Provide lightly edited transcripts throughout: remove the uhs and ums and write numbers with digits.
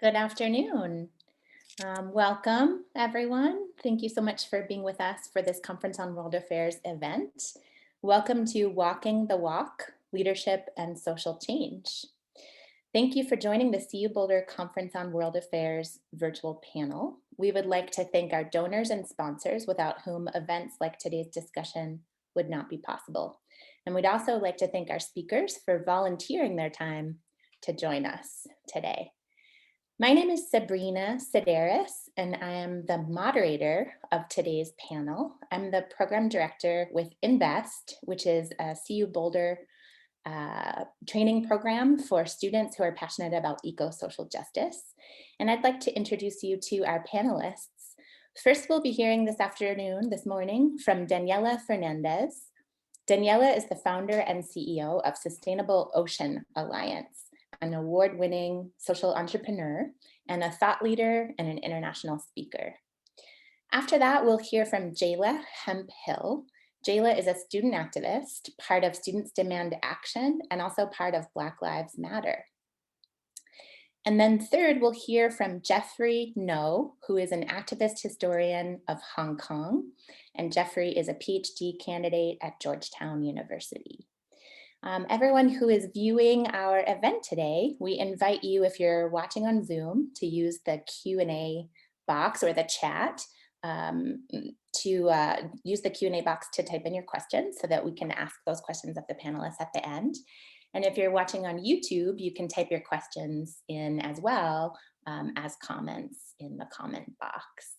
Good afternoon. Welcome, everyone. Thank you so much for being with us for this Conference on World Affairs event. Welcome to Walking the Walk, Leadership and Social Change. Thank you for joining the CU Boulder Conference on World Affairs virtual panel. We would like to thank our donors and sponsors without whom events like today's discussion would not be possible. And we'd also like to thank our speakers for volunteering their time to join us today. My name is Sabrina Sedaris, and I am the moderator of today's panel. I'm the program director with Invest, which is a CU Boulder training program for students who are passionate about eco-social justice. And I'd like to introduce you to our panelists. First, we'll be hearing this morning, from Daniela Fernandez. Daniela is the founder and CEO of Sustainable Ocean Alliance, an award-winning social entrepreneur and a thought leader and an international speaker. After that, we'll hear from Jayla Hemp-Hill. Jayla is a student activist, part of Students Demand Action, and also part of Black Lives Matter. And then third, we'll hear from Jeffrey No, who is an activist historian of Hong Kong. And Jeffrey is a PhD candidate at Georgetown University. Everyone who is viewing our event today, we invite you, if you're watching on Zoom, to use the Q&A box or the chat use the Q&A box to type in your questions so that we can ask those questions of the panelists at the end. And if you're watching on YouTube, you can type your questions in as well as comments in the comment box.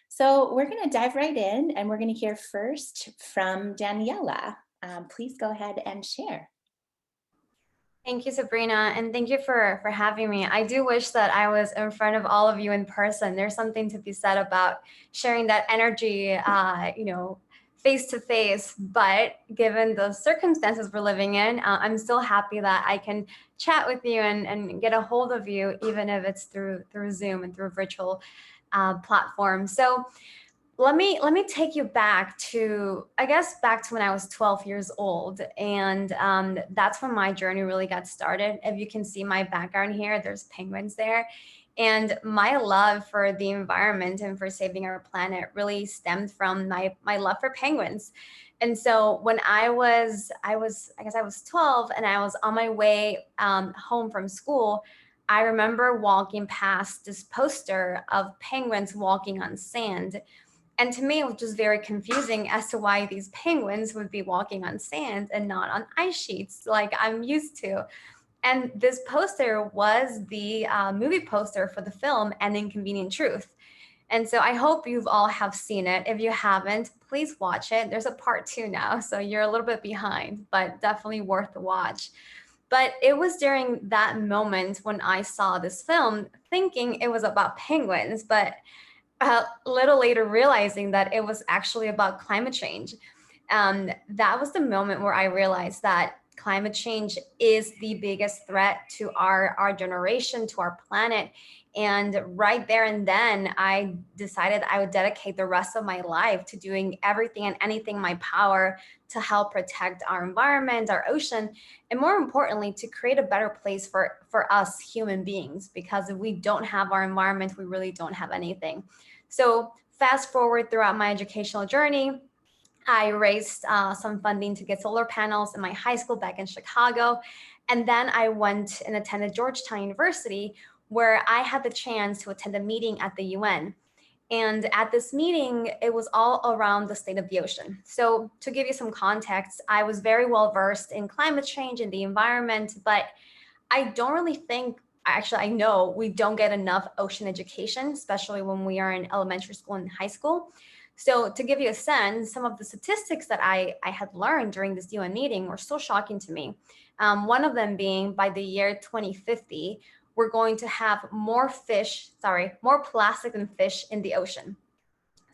So we're going to dive right in, and we're going to hear first from Daniela. Please go ahead and share. Thank you, Sabrina, and thank you for having me. I do wish that I was in front of all of you in person. There's something to be said about sharing that energy, face to face. But given the circumstances we're living in, I'm still happy that I can chat with you and get a hold of you, even if it's through Zoom and through virtual platforms. So let me take you back to, back to when I was 12 years old. And that's when my journey really got started. If you can see my background here, there's penguins there. And my love for the environment and for saving our planet really stemmed from my love for penguins. And so when I was 12 and I was on my way home from school, I remember walking past this poster of penguins walking on sand. And to me, it was just very confusing as to why these penguins would be walking on sand and not on ice sheets like I'm used to. And this poster was the movie poster for the film An Inconvenient Truth. And so I hope you've all have seen it. If you haven't, please watch it. There's a part 2 now, so you're a little bit behind, but definitely worth the watch. But it was during that moment when I saw this film thinking it was about penguins, but a little later realizing that it was actually about climate change. That was the moment where I realized that climate change is the biggest threat to our generation, to our planet. And right there and then, I decided I would dedicate the rest of my life to doing everything and anything in my power to help protect our environment, our ocean, and more importantly, to create a better place for us human beings. Because if we don't have our environment, we really don't have anything. So fast forward throughout my educational journey, I raised some funding to get solar panels in my high school back in Chicago. And then I went and attended Georgetown University, where I had the chance to attend a meeting at the UN. And at this meeting, it was all around the state of the ocean. So to give you some context, I was very well versed in climate change and the environment, but I don't really think, actually, I know we don't get enough ocean education, especially when we are in elementary school and high school. So to give you a sense, some of the statistics that I had learned during this UN meeting were so shocking to me. One of them being by the year 2050, we're going to have more plastic than fish in the ocean.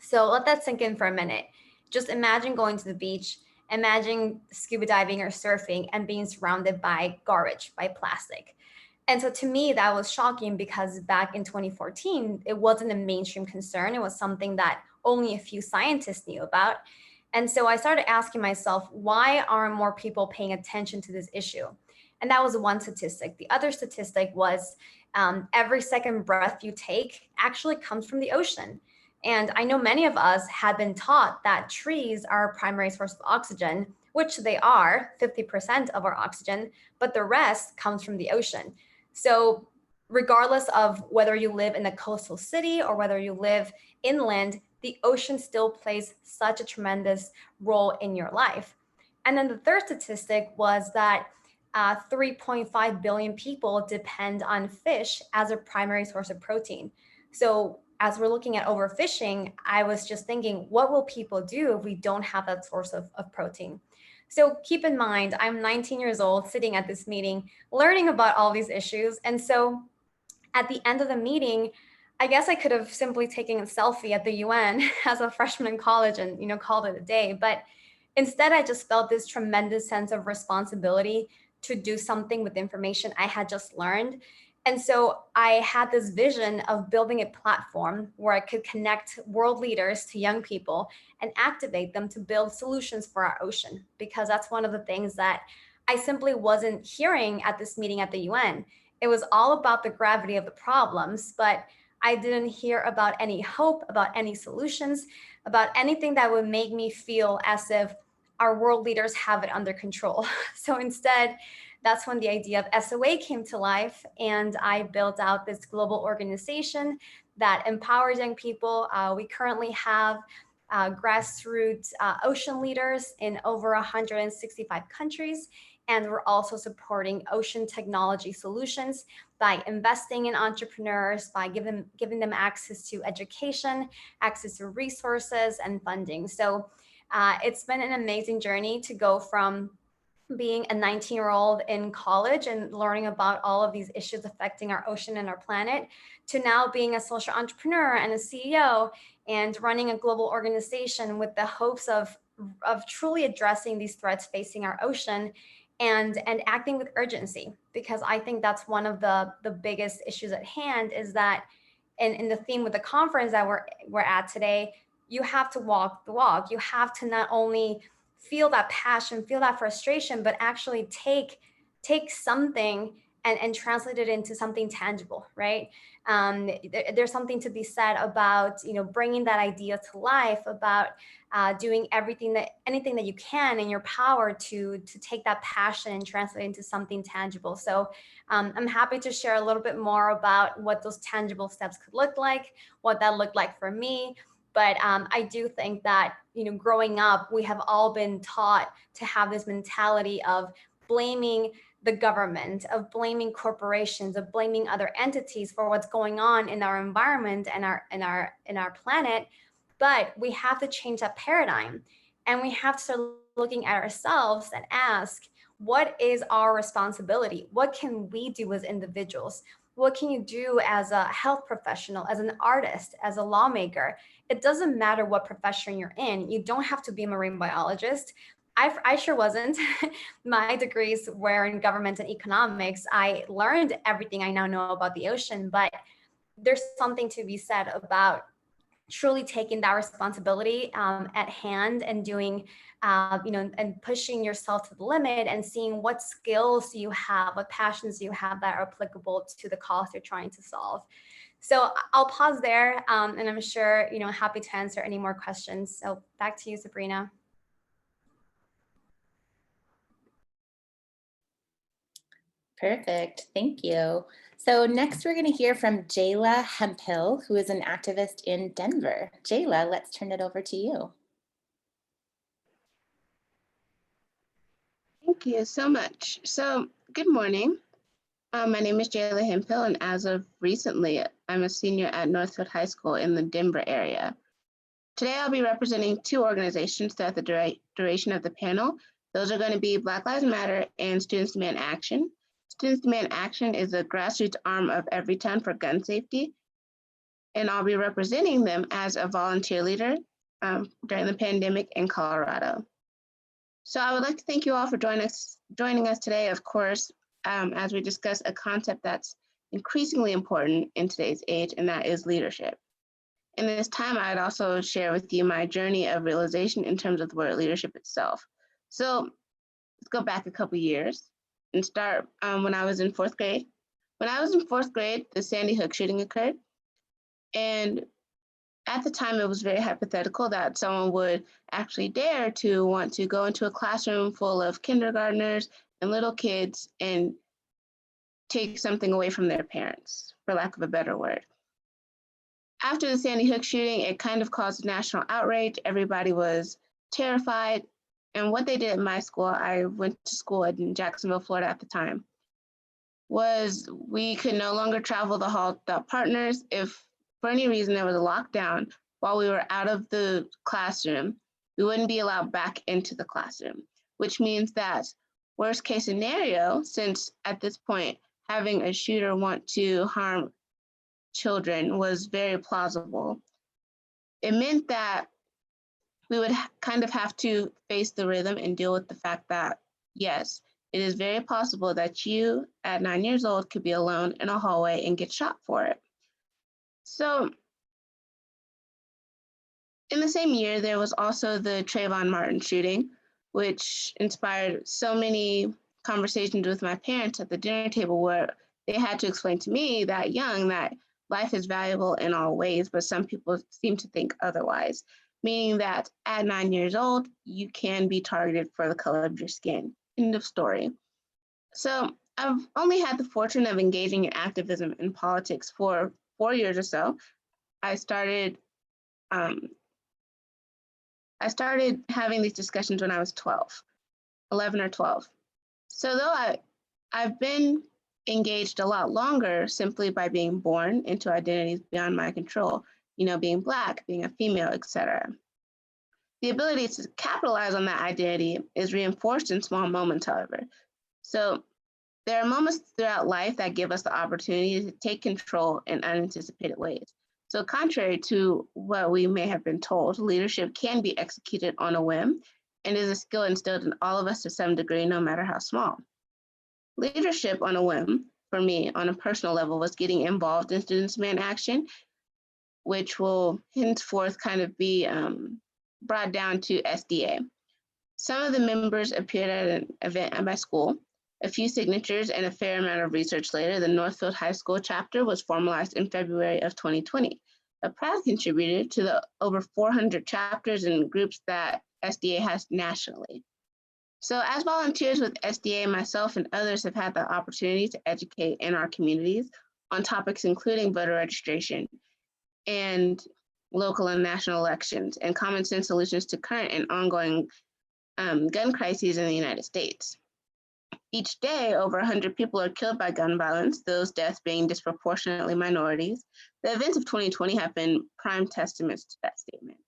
So let that sink in for a minute. Just imagine going to the beach, imagine scuba diving or surfing and being surrounded by garbage, by plastic. And so to me, that was shocking because back in 2014, it wasn't a mainstream concern. It was something that only a few scientists knew about. And so I started asking myself, why aren't more people paying attention to this issue? And that was one statistic. The other statistic was Every second breath you take actually comes from the ocean. And I know many of us had been taught that trees are a primary source of oxygen, which they are, 50% of our oxygen, but the rest comes from the ocean. So regardless of whether you live in a coastal city or whether you live inland, the ocean still plays such a tremendous role in your life. And then the third statistic was that 3.5 billion people depend on fish as a primary source of protein. So as we're looking at overfishing, I was just thinking, what will people do if we don't have that source of protein? So keep in mind, I'm 19 years old, sitting at this meeting, learning about all these issues. And so at the end of the meeting, I guess I could have simply taken a selfie at the UN as a freshman in college and called it a day. But instead, I just felt this tremendous sense of responsibility to do something with the information I had just learned. And so I had this vision of building a platform where I could connect world leaders to young people and activate them to build solutions for our ocean, because that's one of the things that I simply wasn't hearing at this meeting at the UN. It was all about the gravity of the problems, but I didn't hear about any hope, about any solutions, about anything that would make me feel as if our world leaders have it under control. So instead, that's when the idea of SOA came to life, and I built out this global organization that empowers young people. We currently have grassroots ocean leaders in over 165 countries, and we're also supporting ocean technology solutions by investing in entrepreneurs, by giving them access to education, access to resources and funding. So it's been an amazing journey to go from being a 19-year-old in college and learning about all of these issues affecting our ocean and our planet, to now being a social entrepreneur and a CEO and running a global organization with the hopes of truly addressing these threats facing our ocean and acting with urgency. Because I think that's one of the biggest issues at hand, is that in the theme with the conference that we're at today, you have to walk the walk. You have to not only feel that passion, feel that frustration, but actually take something and translate it into something tangible, right? There's something to be said about bringing that idea to life, about doing anything that you can in your power to take that passion and translate it into something tangible. So I'm happy to share a little bit more about what those tangible steps could look like, what that looked like for me. But I do think that, growing up, we have all been taught to have this mentality of blaming the government, of blaming corporations, of blaming other entities for what's going on in our environment and our planet. But we have to change that paradigm, and we have to start looking at ourselves and ask, what is our responsibility? What can we do as individuals? What can you do as a health professional, as an artist, as a lawmaker? It doesn't matter what profession you're in. You don't have to be a marine biologist. I sure wasn't. My degrees were in government and economics. I learned everything I now know about the ocean, but there's something to be said about truly taking that responsibility at hand and doing, and pushing yourself to the limit and seeing what skills you have, what passions you have that are applicable to the cause you're trying to solve. So I'll pause there, and I'm sure, happy to answer any more questions. So back to you, Sabrina. Perfect. Thank you. So next we're going to hear from Jayla Hemphill, who is an activist in Denver. Jayla, let's turn it over to you. Thank you so much. So good morning. My name is Jayla Hemphill, and as of recently, I'm a senior at Northfield High School in the Denver area. Today, I'll be representing two organizations throughout the duration of the panel. Those are going to be Black Lives Matter and Students Demand Action. Students Demand Action is a grassroots arm of Everytown for gun safety, and I'll be representing them as a volunteer leader during the pandemic in Colorado. So I would like to thank you all for joining us today, of course, as we discuss a concept that's increasingly important in today's age, and that is leadership. In this time, I'd also share with you my journey of realization in terms of the word leadership itself. So let's go back a couple years and start when I was in 4th grade. When I was in 4th grade, the Sandy Hook shooting occurred. And at the time, it was very hypothetical that someone would actually dare to want to go into a classroom full of kindergartners and little kids and take something away from their parents, for lack of a better word. After the Sandy Hook shooting, it kind of caused national outrage. Everybody was terrified. And what they did at my school, I went to school in Jacksonville, Florida at the time, was we could no longer travel the hall without partners. If for any reason there was a lockdown while we were out of the classroom, we wouldn't be allowed back into the classroom, which means that worst case scenario, since at this point, having a shooter want to harm children was very plausible. It meant that we would kind of have to face the rhythm and deal with the fact that, yes, it is very possible that you at 9 years old could be alone in a hallway and get shot for it. So in the same year, there was also the Trayvon Martin shooting, which inspired so many conversations with my parents at the dinner table where they had to explain to me that young that life is valuable in all ways, but some people seem to think otherwise, meaning that at 9 years old, you can be targeted for the color of your skin. End of story. So I've only had the fortune of engaging in activism and politics for 4 years or so. I started having these discussions when I was 11 or 12. So though I've been engaged a lot longer simply by being born into identities beyond my control, being Black, being a female, etc. The ability to capitalize on that identity is reinforced in small moments, however. So there are moments throughout life that give us the opportunity to take control in unanticipated ways. So contrary to what we may have been told, leadership can be executed on a whim and is a skill instilled in all of us to some degree, no matter how small. Leadership on a whim, for me, on a personal level, was getting involved in Students Demand Action, which will henceforth kind of be brought down to SDA. Some of the members appeared at an event at my school. A few signatures and a fair amount of research later, the Northfield High School chapter was formalized in February of 2020, a proud contributor to the over 400 chapters and groups that SDA has nationally. So as volunteers with SDA, myself and others have had the opportunity to educate in our communities on topics including voter registration and local and national elections and common sense solutions to current and ongoing gun crises in the United States. Each day, over 100 people are killed by gun violence, those deaths being disproportionately minorities. The events of 2020 have been prime testaments to that statement.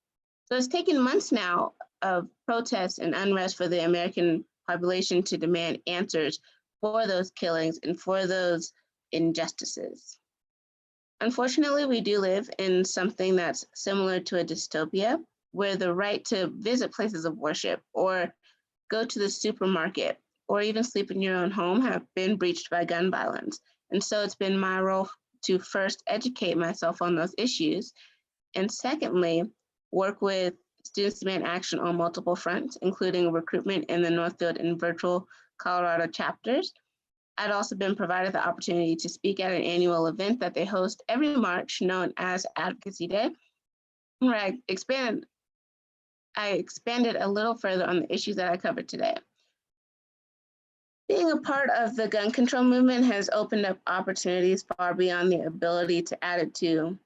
So it's taken months now of protests and unrest for the American population to demand answers for those killings and for those injustices. Unfortunately, we do live in something that's similar to a dystopia, where the right to visit places of worship or go to the supermarket or even sleep in your own home have been breached by gun violence. And so it's been my role to first educate myself on those issues, and secondly, work with Students Demand Action on multiple fronts, including recruitment in the Northfield and virtual Colorado chapters. I'd also been provided the opportunity to speak at an annual event that they host every March, known as Advocacy Day, where I expanded a little further on the issues that I covered today. Being a part of the gun control movement has opened up opportunities far beyond the ability to add it to,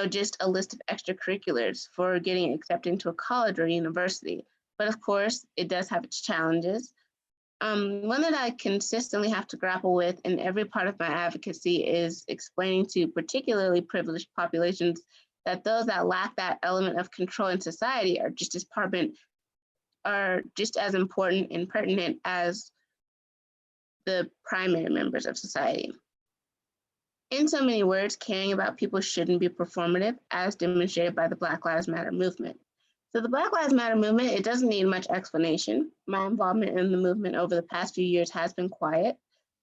just a list of extracurriculars for getting accepted into a college or university. But of course, it does have its challenges. One that I consistently have to grapple with in every part of my advocacy is explaining to particularly privileged populations that those that lack that element of control in society are just as important and pertinent as the primary members of society. In so many words, caring about people shouldn't be performative, as demonstrated by the Black Lives Matter movement. So the Black Lives Matter movement, it doesn't need much explanation. My involvement in the movement over the past few years has been quiet.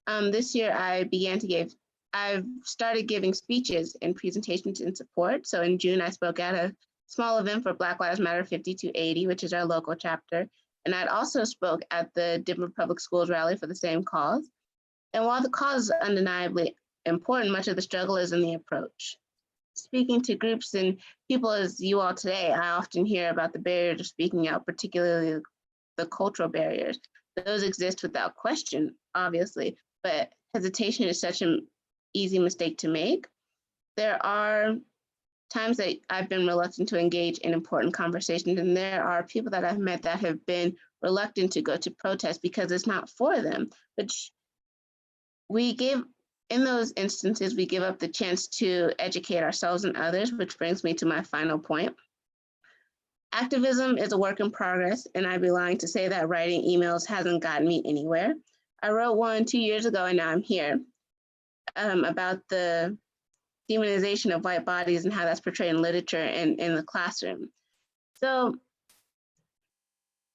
This year, I've started giving speeches and presentations in support. So in June, I spoke at a small event for Black Lives Matter 5280, which is our local chapter. And I'd also spoke at the Denver Public Schools rally for the same cause. And while the cause is undeniably important, much of the struggle is in the approach. Speaking to groups and people as you all today, I often hear about the barriers of speaking out, particularly the cultural barriers. Those exist without question, obviously, but hesitation is such an easy mistake to make. There are times that I've been reluctant to engage in important conversations, and there are people that I've met that have been reluctant to go to protest because it's not for them, which we give, in those instances, we give up the chance to educate ourselves and others, which brings me to my final point. Activism is a work in progress, and I'd be lying to say that writing emails hasn't gotten me anywhere. I wrote one 2 years ago, and now I'm here, about the demonization of white bodies and how that's portrayed in literature and in the classroom. So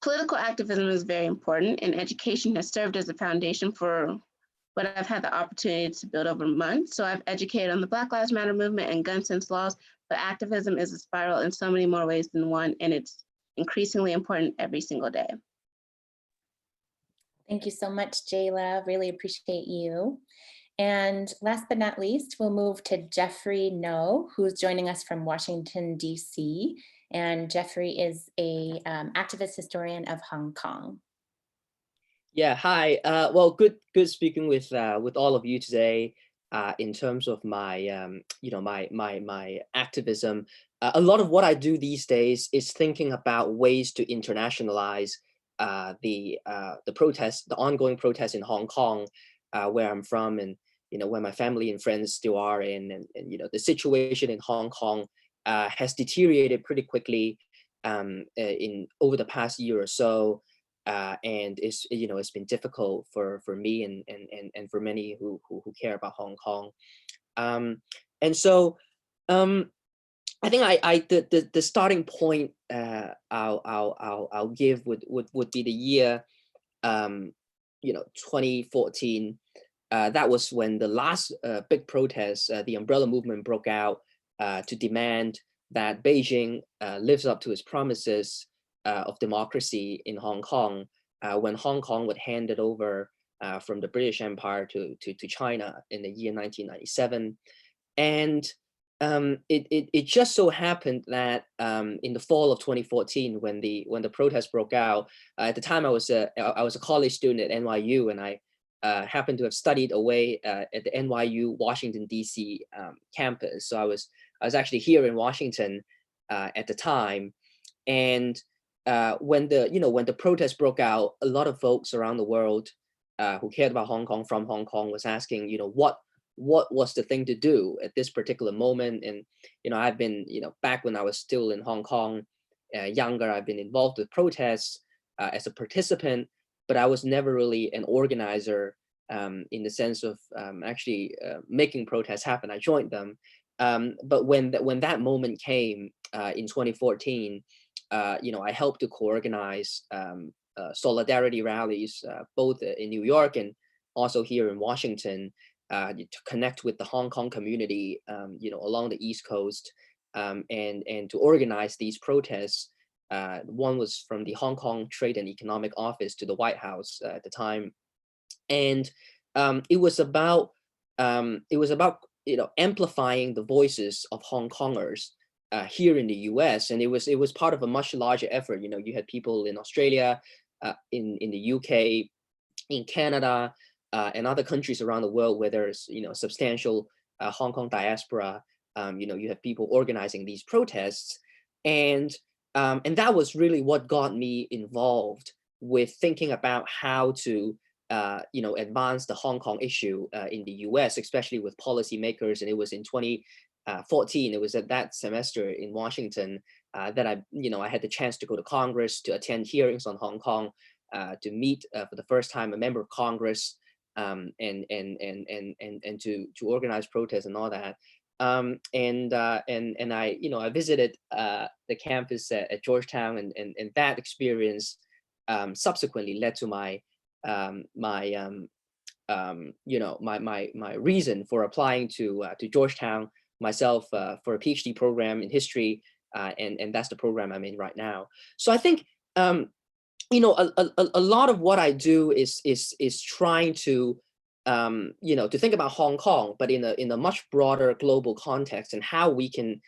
political activism is very important, and education has served as a foundation for what I've had the opportunity to build over months. So I've educated on the Black Lives Matter movement and gun sense laws, but activism is a spiral in so many more ways than one, and it's increasingly important every single day. Thank you so much, Jayla. Really appreciate you. And last but not least, we'll move to Jeffrey No, who's joining us from Washington, D.C. And Jeffrey is a activist historian of Hong Kong. Yeah, hi. Well, good speaking with all of you today. In terms of my my activism, a lot of what I do these days is thinking about ways to internationalize the protests, the ongoing protests in Hong Kong, where I'm from, and where my family and friends still are in, and the situation in Hong Kong has deteriorated pretty quickly in over the past year or so. And it's been difficult for me and for many who care about Hong Kong, and so I think the starting point I'll give would be the year 2014. That was when the last big protest, the umbrella movement, broke out to demand that Beijing lives up to its promises of democracy in Hong Kong, when Hong Kong would hand it over from the British Empire to China in the year 1997. And it just so happened that in the fall of 2014, when the protest broke out, at the time I was a college student at NYU, and I happened to have studied away at the NYU Washington D.C. Campus. So I was actually here in Washington at the time, and when the protest broke out, a lot of folks around the world who cared about Hong Kong, from Hong Kong, was asking, what was the thing to do at this particular moment. And I've been, back when I was still in Hong Kong, younger, I've been involved with protests as a participant, but I was never really an organizer in the sense of actually making protests happen. I joined them, but when that moment came in 2014. I helped to co-organize solidarity rallies, both in New York and also here in Washington, to connect with the Hong Kong community, along the East Coast, and to organize these protests. One was from the Hong Kong Trade and Economic Office to the White House at the time, and it was about amplifying the voices of Hong Kongers here in the U.S., and it was part of a much larger effort. You had people in Australia, in the U.K., in Canada, and other countries around the world where there's substantial Hong Kong diaspora. You have people organizing these protests, and that was really what got me involved with thinking about how to advance the Hong Kong issue in the U.S., especially with policymakers. And it was in 2014, it was at that semester in Washington that I had the chance to go to Congress, to attend hearings on Hong Kong, to meet for the first time a member of Congress, and to organize protests and all that. And I visited the campus at Georgetown, and that experience subsequently led to my my reason for applying to Georgetown myself for a PhD program in history, and that's the program I'm in right now. So I think a lot of what I do is trying to to think about Hong Kong, but in a much broader global context, and how we can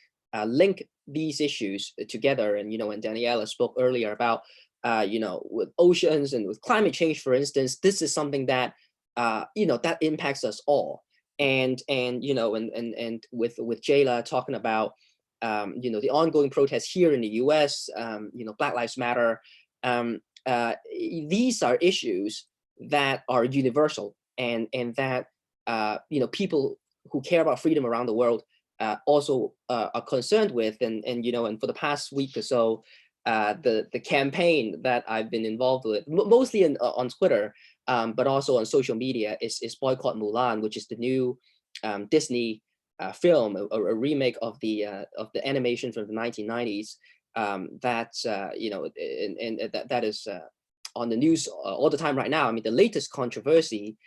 link these issues together. And and Daniela spoke earlier about with oceans and with climate change, for instance. This is something that that impacts us all. And with Jayla talking about the ongoing protests here in the U.S., Black Lives Matter. These are issues that are universal, and that people who care about freedom around the world also are concerned with. And for the past week or so, the campaign that I've been involved with, mostly on Twitter, but also on social media, is Boycott Mulan, which is the new Disney film, a remake of the animation from the 1990s, that that is on the news all the time right now. I mean, the latest controversy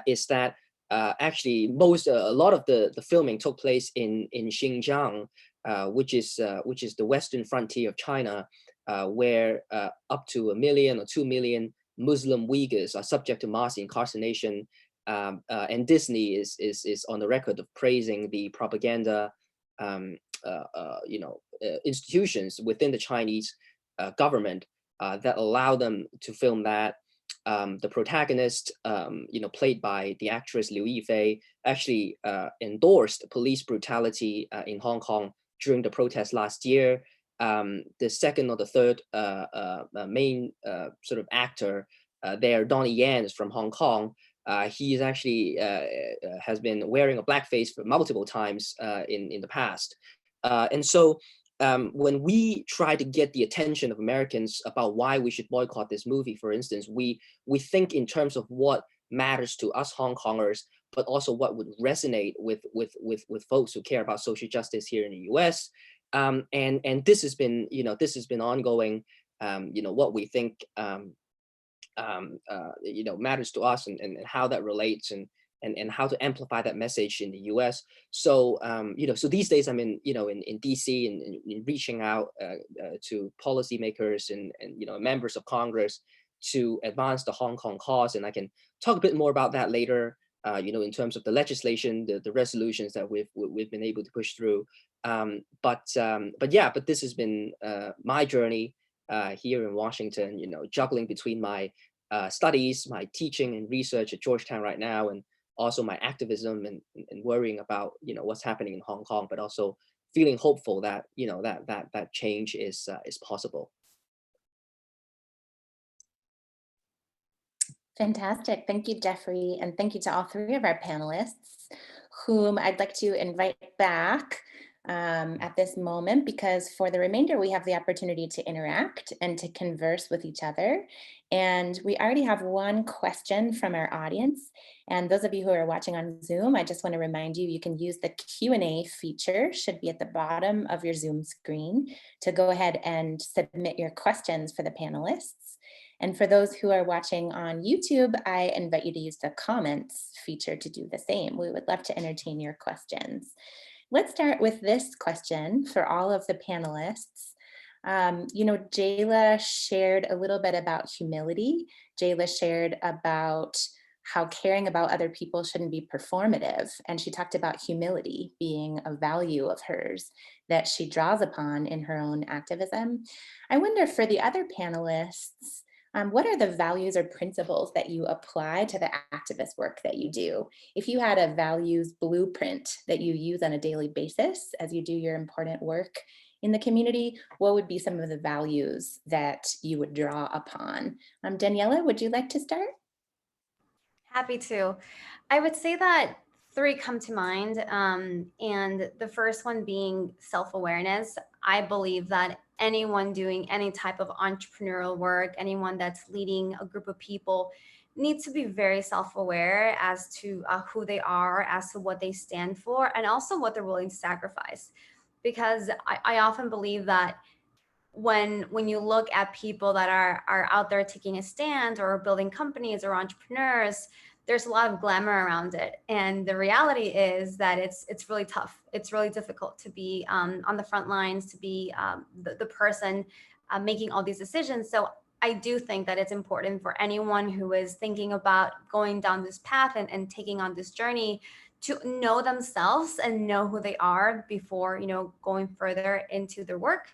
is that actually a lot of the filming took place in Xinjiang, which is the western frontier of China, where up to 1 million or 2 million Muslim Uyghurs are subject to mass incarceration. And Disney is on the record of praising the propaganda institutions within the Chinese government that allow them to film that. The protagonist, played by the actress Liu Yifei, actually endorsed police brutality in Hong Kong during the protest last year. The second or the third main sort of actor there, Donnie Yen, is from Hong Kong. He is actually has been wearing a blackface for multiple times in the past. And so when we try to get the attention of Americans about why we should boycott this movie, for instance, we think in terms of what matters to us Hong Kongers, but also what would resonate with folks who care about social justice here in the U.S. And this has been ongoing. What we think matters to us, and how that relates, and how to amplify that message in the U.S. So so these days I'm in DC, and in reaching out to policymakers and members of Congress to advance the Hong Kong cause. And I can talk a bit more about that later, in terms of the legislation, the resolutions that we've been able to push through. But this has been my journey here in Washington, juggling between my studies, my teaching and research at Georgetown right now, and also my activism, and worrying about what's happening in Hong Kong, but also feeling hopeful that that change is possible. Fantastic. Thank you, Jeffrey. And thank you to all three of our panelists, whom I'd like to invite back at this moment, because for the remainder, we have the opportunity to interact and to converse with each other. And we already have one question from our audience. And those of you who are watching on Zoom, I just want to remind you, you can use the Q&A feature, should be at the bottom of your Zoom screen, to go ahead and submit your questions for the panelists. And for those who are watching on YouTube, I invite you to use the comments feature to do the same. We would love to entertain your questions. Let's start with this question for all of the panelists. Jayla shared a little bit about humility. Jayla shared about how caring about other people shouldn't be performative. And she talked about humility being a value of hers that she draws upon in her own activism. I wonder, for the other panelists, what are the values or principles that you apply to the activist work that you do? If you had a values blueprint that you use on a daily basis as you do your important work in the community, what would be some of the values that you would draw upon? Daniela, would you like to start? Happy to. I would say that 3 come to mind, and the first one being self-awareness. I believe that anyone doing any type of entrepreneurial work, anyone that's leading a group of people, needs to be very self-aware as to who they are, as to what they stand for, and also what they're willing to sacrifice. Because I often believe that when you look at people that are out there taking a stand or building companies or entrepreneurs, there's a lot of glamour around it. And the reality is that it's really tough. It's really difficult to be on the front lines, to be the person making all these decisions. So I do think that it's important for anyone who is thinking about going down this path and taking on this journey to know themselves and know who they are before, going further into their work.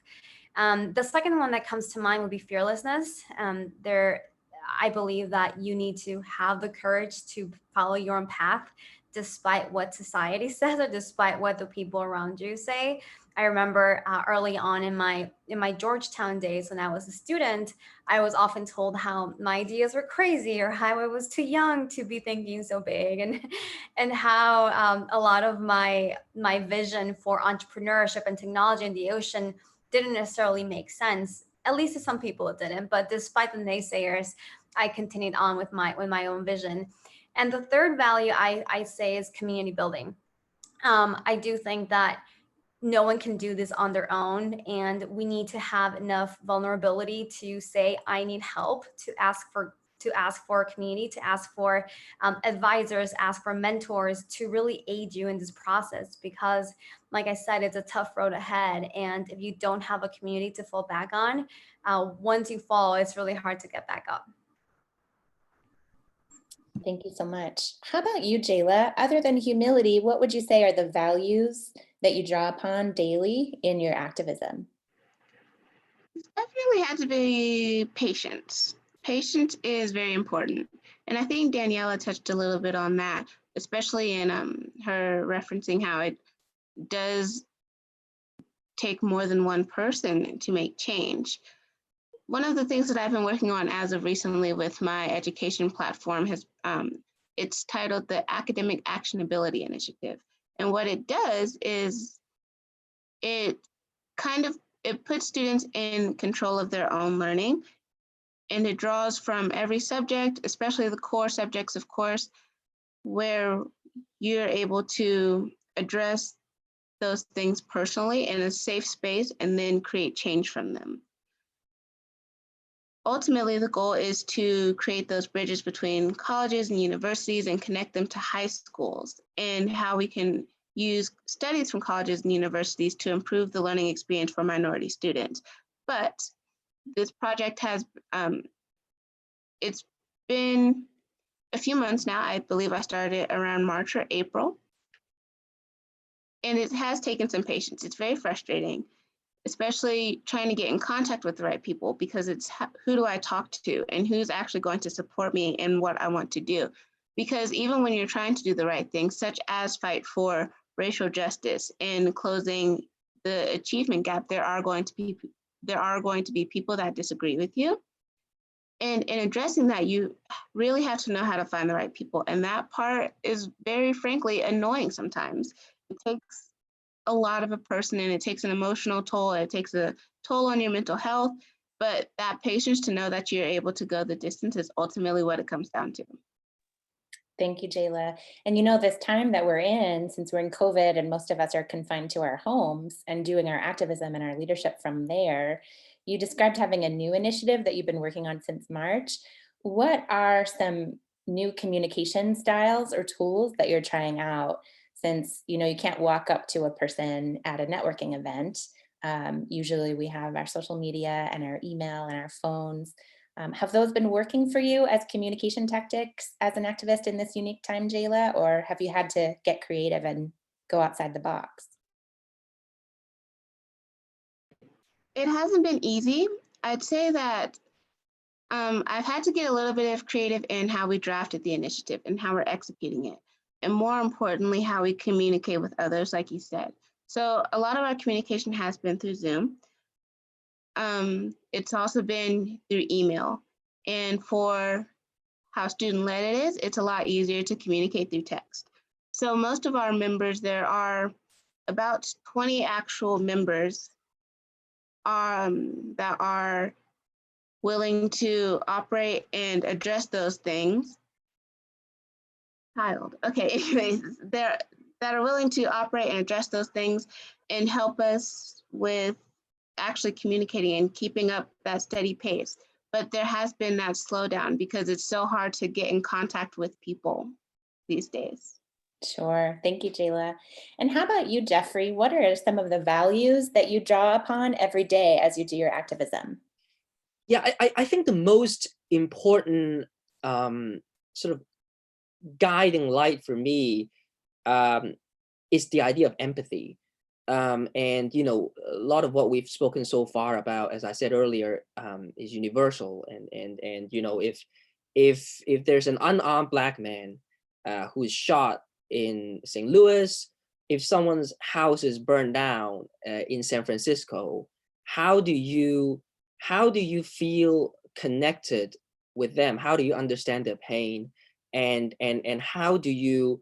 The second one that comes to mind would be fearlessness. I believe that you need to have the courage to follow your own path, despite what society says or despite what the people around you say. I remember early on in my Georgetown days when I was a student, I was often told how my ideas were crazy or how I was too young to be thinking so big, and how a lot of my vision for entrepreneurship and technology in the ocean didn't necessarily make sense. At least to some people it didn't. But despite the naysayers, I continued on with my own vision. And the third value I say is community building. I do think that no one can do this on their own, and we need to have enough vulnerability to say, I need help, to ask for a community, to ask for advisors, ask for mentors to really aid you in this process. Because like I said, it's a tough road ahead. And if you don't have a community to fall back on, once you fall, it's really hard to get back up. Thank you so much. How about you, Jayla? Other than humility, what would you say are the values that you draw upon daily in your activism? Definitely had to be patience. Patience is very important. And I think Daniela touched a little bit on that, especially in her referencing how it does take more than one person to make change. One of the things that I've been working on as of recently with my education platform has, it's titled the Academic Actionability Initiative. And what it does is it puts students in control of their own learning, and it draws from every subject, especially the core subjects, of course, where you're able to address those things personally in a safe space and then create change from them. Ultimately, the goal is to create those bridges between colleges and universities and connect them to high schools, and how we can use studies from colleges and universities to improve the learning experience for minority students. But this project has, it's been a few months now. I believe I started around March or April. And it has taken some patience. It's very frustrating, especially trying to get in contact with the right people, because it's who do I talk to and who's actually going to support me in what I want to do. Because even when you're trying to do the right things, such as fight for racial justice and closing the achievement gap, there are going to be people that disagree with you. And in addressing that, you really have to know how to find the right people. And that part is very frankly annoying sometimes. It takes a lot of a person, and it takes an emotional toll. It takes a toll on your mental health. But that patience to know that you're able to go the distance is ultimately what it comes down to. Thank you, Jayla. And this time that we're in, since we're in COVID and most of us are confined to our homes and doing our activism and our leadership from there, you described having a new initiative that you've been working on since March. What are some new communication styles or tools that you're trying out, since you can't walk up to a person at a networking event? Usually we have our social media and our email and our phones. Have those been working for you as communication tactics as an activist in this unique time, Jayla, or have you had to get creative and go outside the box? It hasn't been easy. I'd say that I've had to get a little bit of creative in how we drafted the initiative and how we're executing it. And more importantly, how we communicate with others, like you said. So a lot of our communication has been through Zoom. It's also been through email. And for how student-led it is, it's a lot easier to communicate through text. So most of our members, there are about 20 actual members that are willing to operate and address those things. Anyways, that are willing to operate and address those things and help us with actually communicating and keeping up that steady pace. But there has been that slowdown because it's so hard to get in contact with people these days. Sure. Thank you, Jayla. And how about you, Jeffrey? What are some of the values that you draw upon every day as you do your activism? yeah, I think the most important sort of guiding light for me is the idea of empathy. And you know, a lot of what we've spoken so far about, as I said earlier, is universal. And you know, if there's an unarmed Black man who is shot in St. Louis, if someone's house is burned down in San Francisco, how do you feel connected with them? How do you understand their pain? And how do you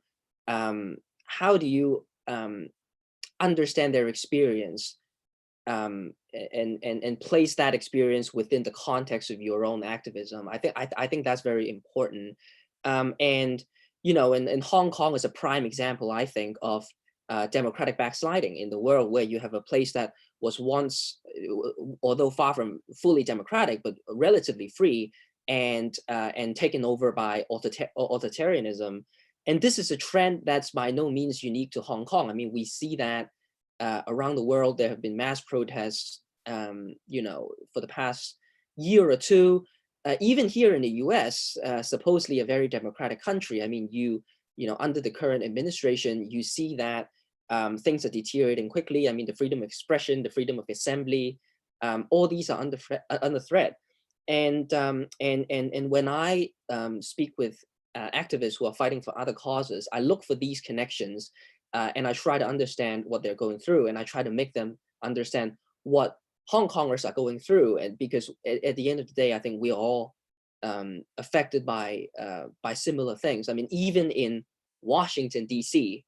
understand their experience, and place that experience within the context of your own activism? I think that's very important. And you know, and Hong Kong is a prime example, I think, of democratic backsliding in the world, where you have a place that was once, although far from fully democratic, but relatively free, and taken over by authoritarianism. And this is a trend that's by no means unique to Hong Kong. I mean, we see that around the world. There have been mass protests, you know, for the past year or two. Even here in the U.S., supposedly a very democratic country. I mean, you know, under the current administration, you see that things are deteriorating quickly. I mean, the freedom of expression, the freedom of assembly, all these are under threat. And when I speak with activists who are fighting for other causes, I look for these connections, and I try to understand what they're going through, and I try to make them understand what Hong Kongers are going through. And because at the end of the day, I think we're all affected by similar things. I mean, even in Washington, D.C.,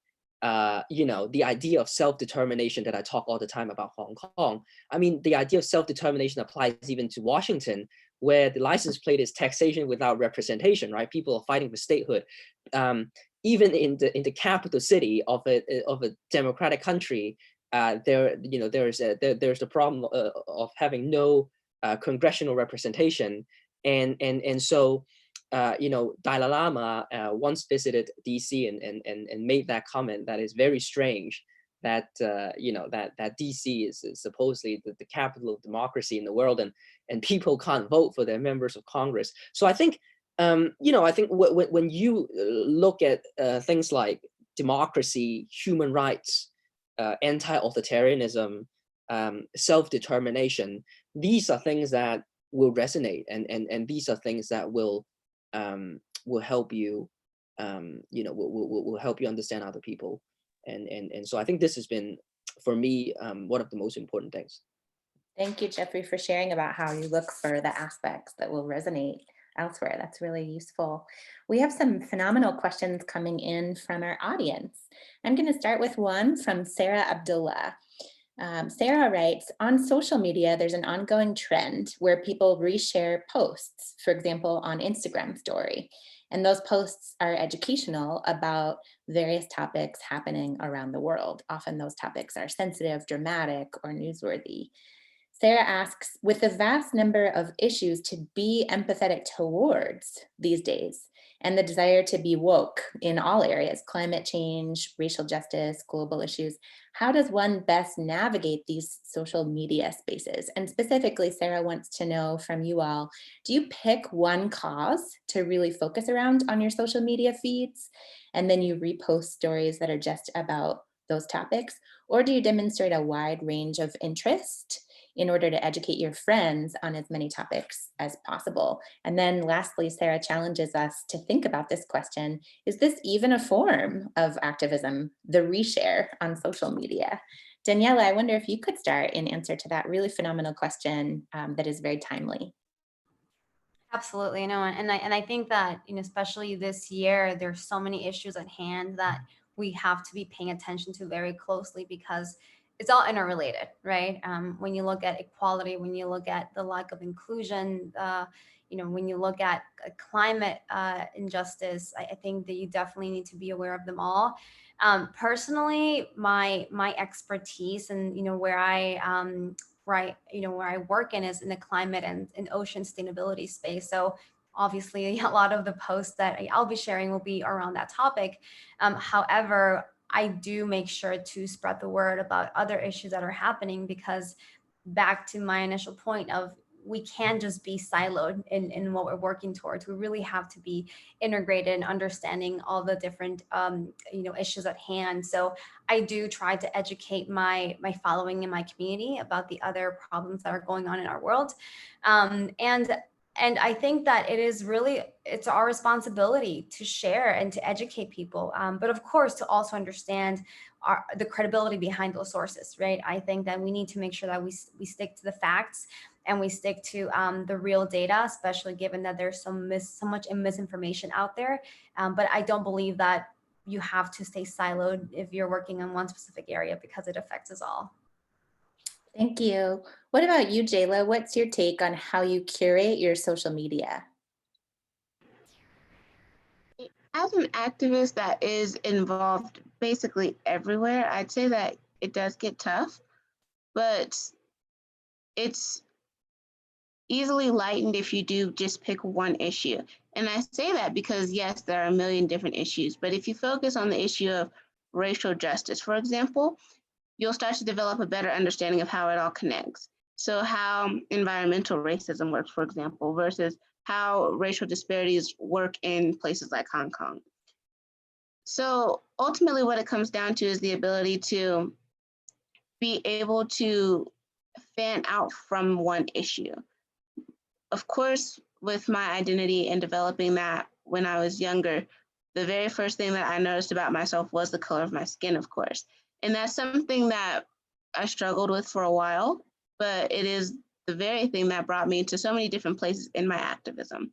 you know, the idea of self-determination that I talk all the time about Hong Kong, I mean, the idea of self-determination applies even to Washington, where the license plate is taxation without representation, right? People are fighting for statehood. Even in the capital city of a democratic country, there's the problem of having no congressional representation. And so you know, Dalai Lama once visited DC and made that comment that is very strange, that you know, that DC is supposedly the capital of democracy in the world, and people can't vote for their members of Congress. So I think you know, I think when you look at things like democracy, human rights, anti-authoritarianism, self-determination, these are things that will resonate, and these are things that will help you, you know, will help you understand other people. And so I think this has been, for me, one of the most important things. Thank you, Jeffrey, for sharing about how you look for the aspects that will resonate elsewhere. That's really useful. We have some phenomenal questions coming in from our audience. I'm going to start with one from Sarah Abdullah. Sarah writes, on social media, there's an ongoing trend where people reshare posts, for example, on Instagram story. And those posts are educational about various topics happening around the world. Often those topics are sensitive, dramatic, or newsworthy. Sarah asks, with the vast number of issues to be empathetic towards these days, and the desire to be woke in all areas, climate change, racial justice, global issues, how does one best navigate these social media spaces? And specifically, Sarah wants to know from you all, do you pick one cause to really focus around on your social media feeds, and then you repost stories that are just about those topics? Or do you demonstrate a wide range of interest in order to educate your friends on as many topics as possible? And then lastly, Sarah challenges us to think about this question: is this even a form of activism, the reshare on social media? Daniela, I wonder if you could start in answer to that really phenomenal question that is very timely. Absolutely, no, and I think that, you know, especially this year, there's so many issues at hand that we have to be paying attention to very closely, because it's all interrelated, right? When you look at equality, when you look at the lack of inclusion, you know, when you look at climate injustice, I think that you definitely need to be aware of them all. Personally, my expertise and, you know, where I work in is in the climate and ocean sustainability space. So obviously a lot of the posts that I'll be sharing will be around that topic. However, I do make sure to spread the word about other issues that are happening, because back to my initial point of we can't just be siloed in what we're working towards. We really have to be integrated and understanding all the different issues at hand. So I do try to educate my following in my community about the other problems that are going on in our world. And I think that it's our responsibility to share and to educate people, but of course to also understand the credibility behind those sources, right? I think that we need to make sure that we stick to the facts and we stick to the real data, especially given that there's so much misinformation out there. But I don't believe that you have to stay siloed if you're working on one specific area, because it affects us all. Thank you. What about you, Jayla? What's your take on how you curate your social media? As an activist that is involved basically everywhere, I'd say that it does get tough, but it's easily lightened if you do just pick one issue. And I say that because, yes, there are a million different issues, but if you focus on the issue of racial justice, for example, you'll start to develop a better understanding of how it all connects. So how environmental racism works, for example, versus how racial disparities work in places like Hong Kong. So ultimately what it comes down to is the ability to be able to fan out from one issue. Of course, with my identity and developing that when I was younger, the very first thing that I noticed about myself was the color of my skin, of course. And that's something that I struggled with for a while, but it is the very thing that brought me to so many different places in my activism.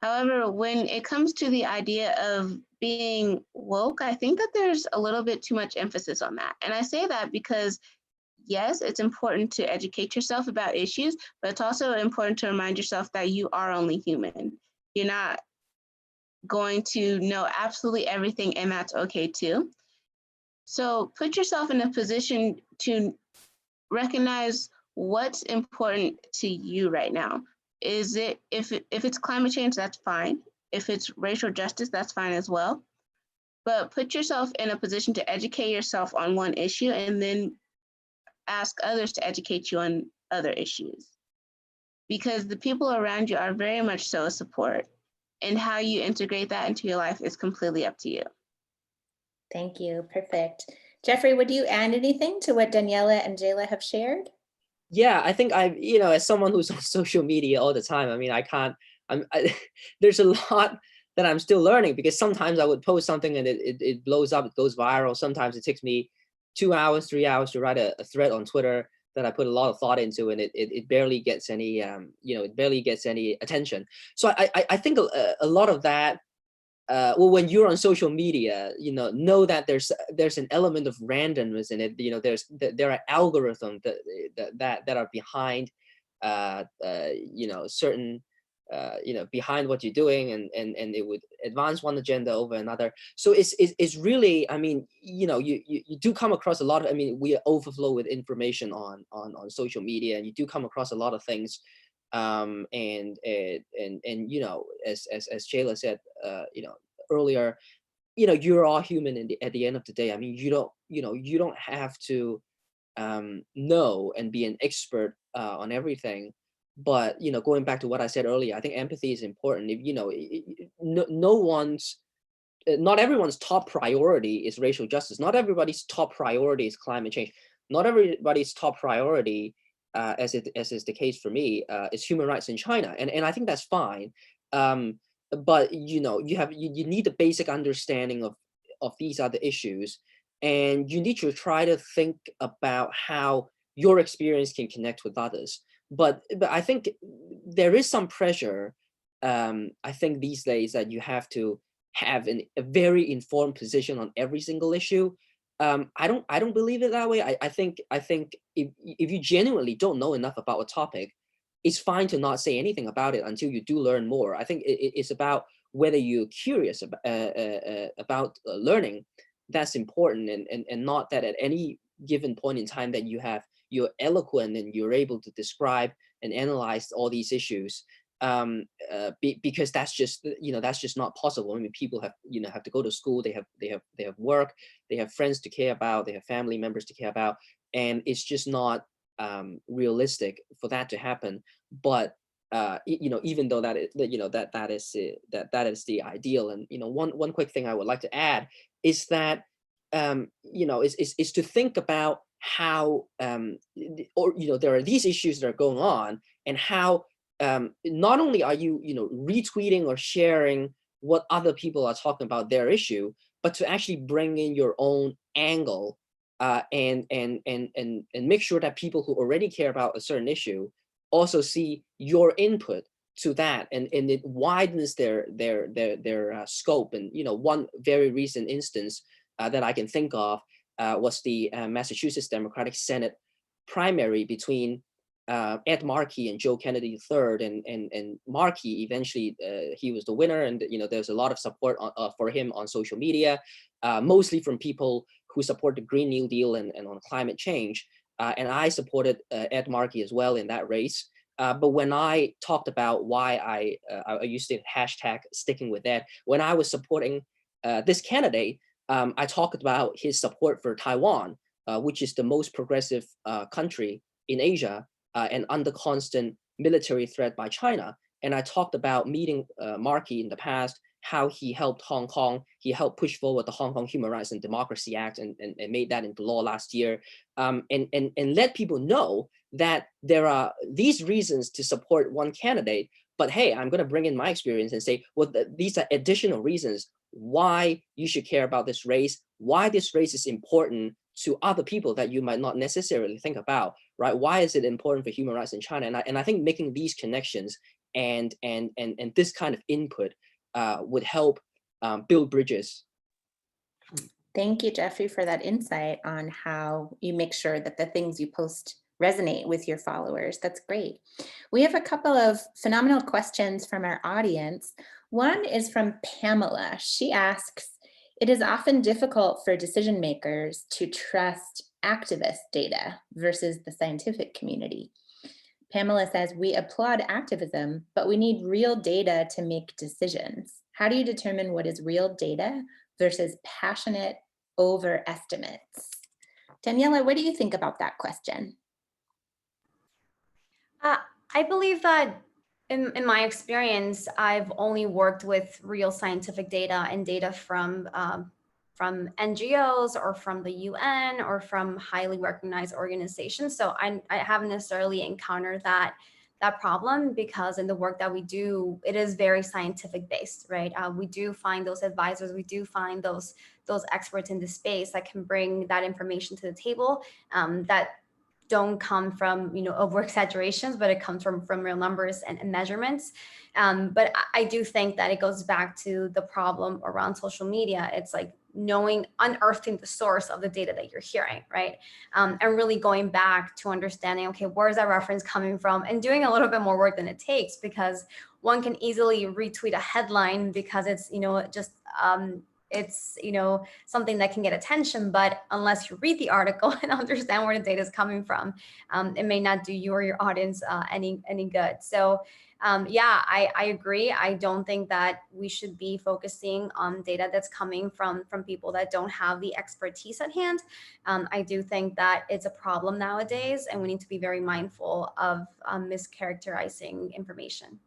However, when it comes to the idea of being woke, I think that there's a little bit too much emphasis on that. And I say that because, yes, it's important to educate yourself about issues, but it's also important to remind yourself that you are only human. You're not going to know absolutely everything, and that's okay too. So put yourself in a position to recognize what's important to you right now. Is it, if it's climate change, that's fine. If it's racial justice, that's fine as well. But put yourself in a position to educate yourself on one issue and then ask others to educate you on other issues. Because the people around you are very much so a support, and how you integrate that into your life is completely up to you. Thank you. Perfect. Jeffrey, would you add anything to what Daniela and Jayla have shared? Yeah, I think as someone who's on social media all the time, I mean, there's a lot that I'm still learning, because sometimes I would post something and it blows up, it goes viral. Sometimes it takes me 2 hours, 3 hours to write a thread on Twitter that I put a lot of thought into, and it barely gets any, it barely gets any attention. So I think a lot of that, well, when you're on social media, know that there's an element of randomness in it. There are algorithms that are behind, certain, behind what you're doing, and it would advance one agenda over another. So it's really, I mean, you do come across a lot of, I mean, we overflow with information on social media, and you do come across a lot of things. And as Jayla said, earlier, you're all human at the end of the day. I mean, you don't have to know and be an expert on everything. But going back to what I said earlier, I think empathy is important. If not everyone's top priority is racial justice. Not everybody's top priority is climate change. Not everybody's top priority, as is the case for me, is human rights in China, and I think that's fine. But you need a basic understanding of these other issues, and you need to try to think about how your experience can connect with others. But I think there is some pressure, I think these days, that you have to have a very informed position on every single issue. I don't believe it that way. I think if you genuinely don't know enough about a topic, it's fine to not say anything about it until you do learn more. I think it's about whether you're curious about learning. That's important, and not that at any given point in time that you're eloquent and you're able to describe and analyze all these issues, because that's just not possible. I mean, people have to go to school, they have work, they have friends to care about, they have family members to care about, and it's just not realistic for that to happen but even though that is that is the ideal. And one quick thing I would like to add is that is to think about how there are these issues that are going on, and how not only are you retweeting or sharing what other people are talking about their issue, but to actually bring in your own angle, and make sure that people who already care about a certain issue also see your input to that, and it widens their scope. And one very recent instance that I can think of was the Massachusetts Democratic Senate primary between Ed Markey and Joe Kennedy III, and Markey eventually he was the winner, and there's a lot of support for him on social media, mostly from people who support the Green New Deal and on climate change. And I supported Ed Markey as well in that race. But when I talked about why I used the hashtag sticking with Ed, when I was supporting this candidate, I talked about his support for Taiwan, which is the most progressive country in Asia, and under constant military threat by China. And I talked about meeting Markey in the past, how he helped Hong Kong, he helped push forward the Hong Kong Human Rights and Democracy Act, and made that into law last year, and let people know that there are these reasons to support one candidate, but hey, I'm going to bring in my experience and say, well, these are additional reasons why you should care about this race, why this race is important to other people that you might not necessarily think about, right? Why is it important for human rights in China? And I think making these connections and this kind of input would help build bridges. Thank you, Jeffrey, for that insight on how you make sure that the things you post resonate with your followers. That's great. We have a couple of phenomenal questions from our audience. One is from Pamela. She asks, it is often difficult for decision makers to trust activist data versus the scientific community. Pamela says, we applaud activism, but we need real data to make decisions. How do you determine what is real data versus passionate overestimates? Daniela, what do you think about that question? I believe that in my experience, I've only worked with real scientific data and data from NGOs or from the UN or from highly recognized organizations. So I haven't necessarily encountered that problem, because in the work that we do, it is very scientific based, right? We do find those advisors, we do find those experts in the space that can bring that information to the table, that don't come from over exaggerations, but it comes from real numbers and measurements. But I do think that it goes back to the problem around social media. It's like unearthing the source of the data that you're hearing, right? And really going back to understanding, okay, where's that reference coming from, and doing a little bit more work than it takes, because one can easily retweet a headline because it's it's something that can get attention, but unless you read the article and understand where the data is coming from, it may not do you or your audience any good. So yeah, I agree. I don't think that we should be focusing on data that's coming from people that don't have the expertise at hand. I do think that it's a problem nowadays, and we need to be very mindful of mischaracterizing information.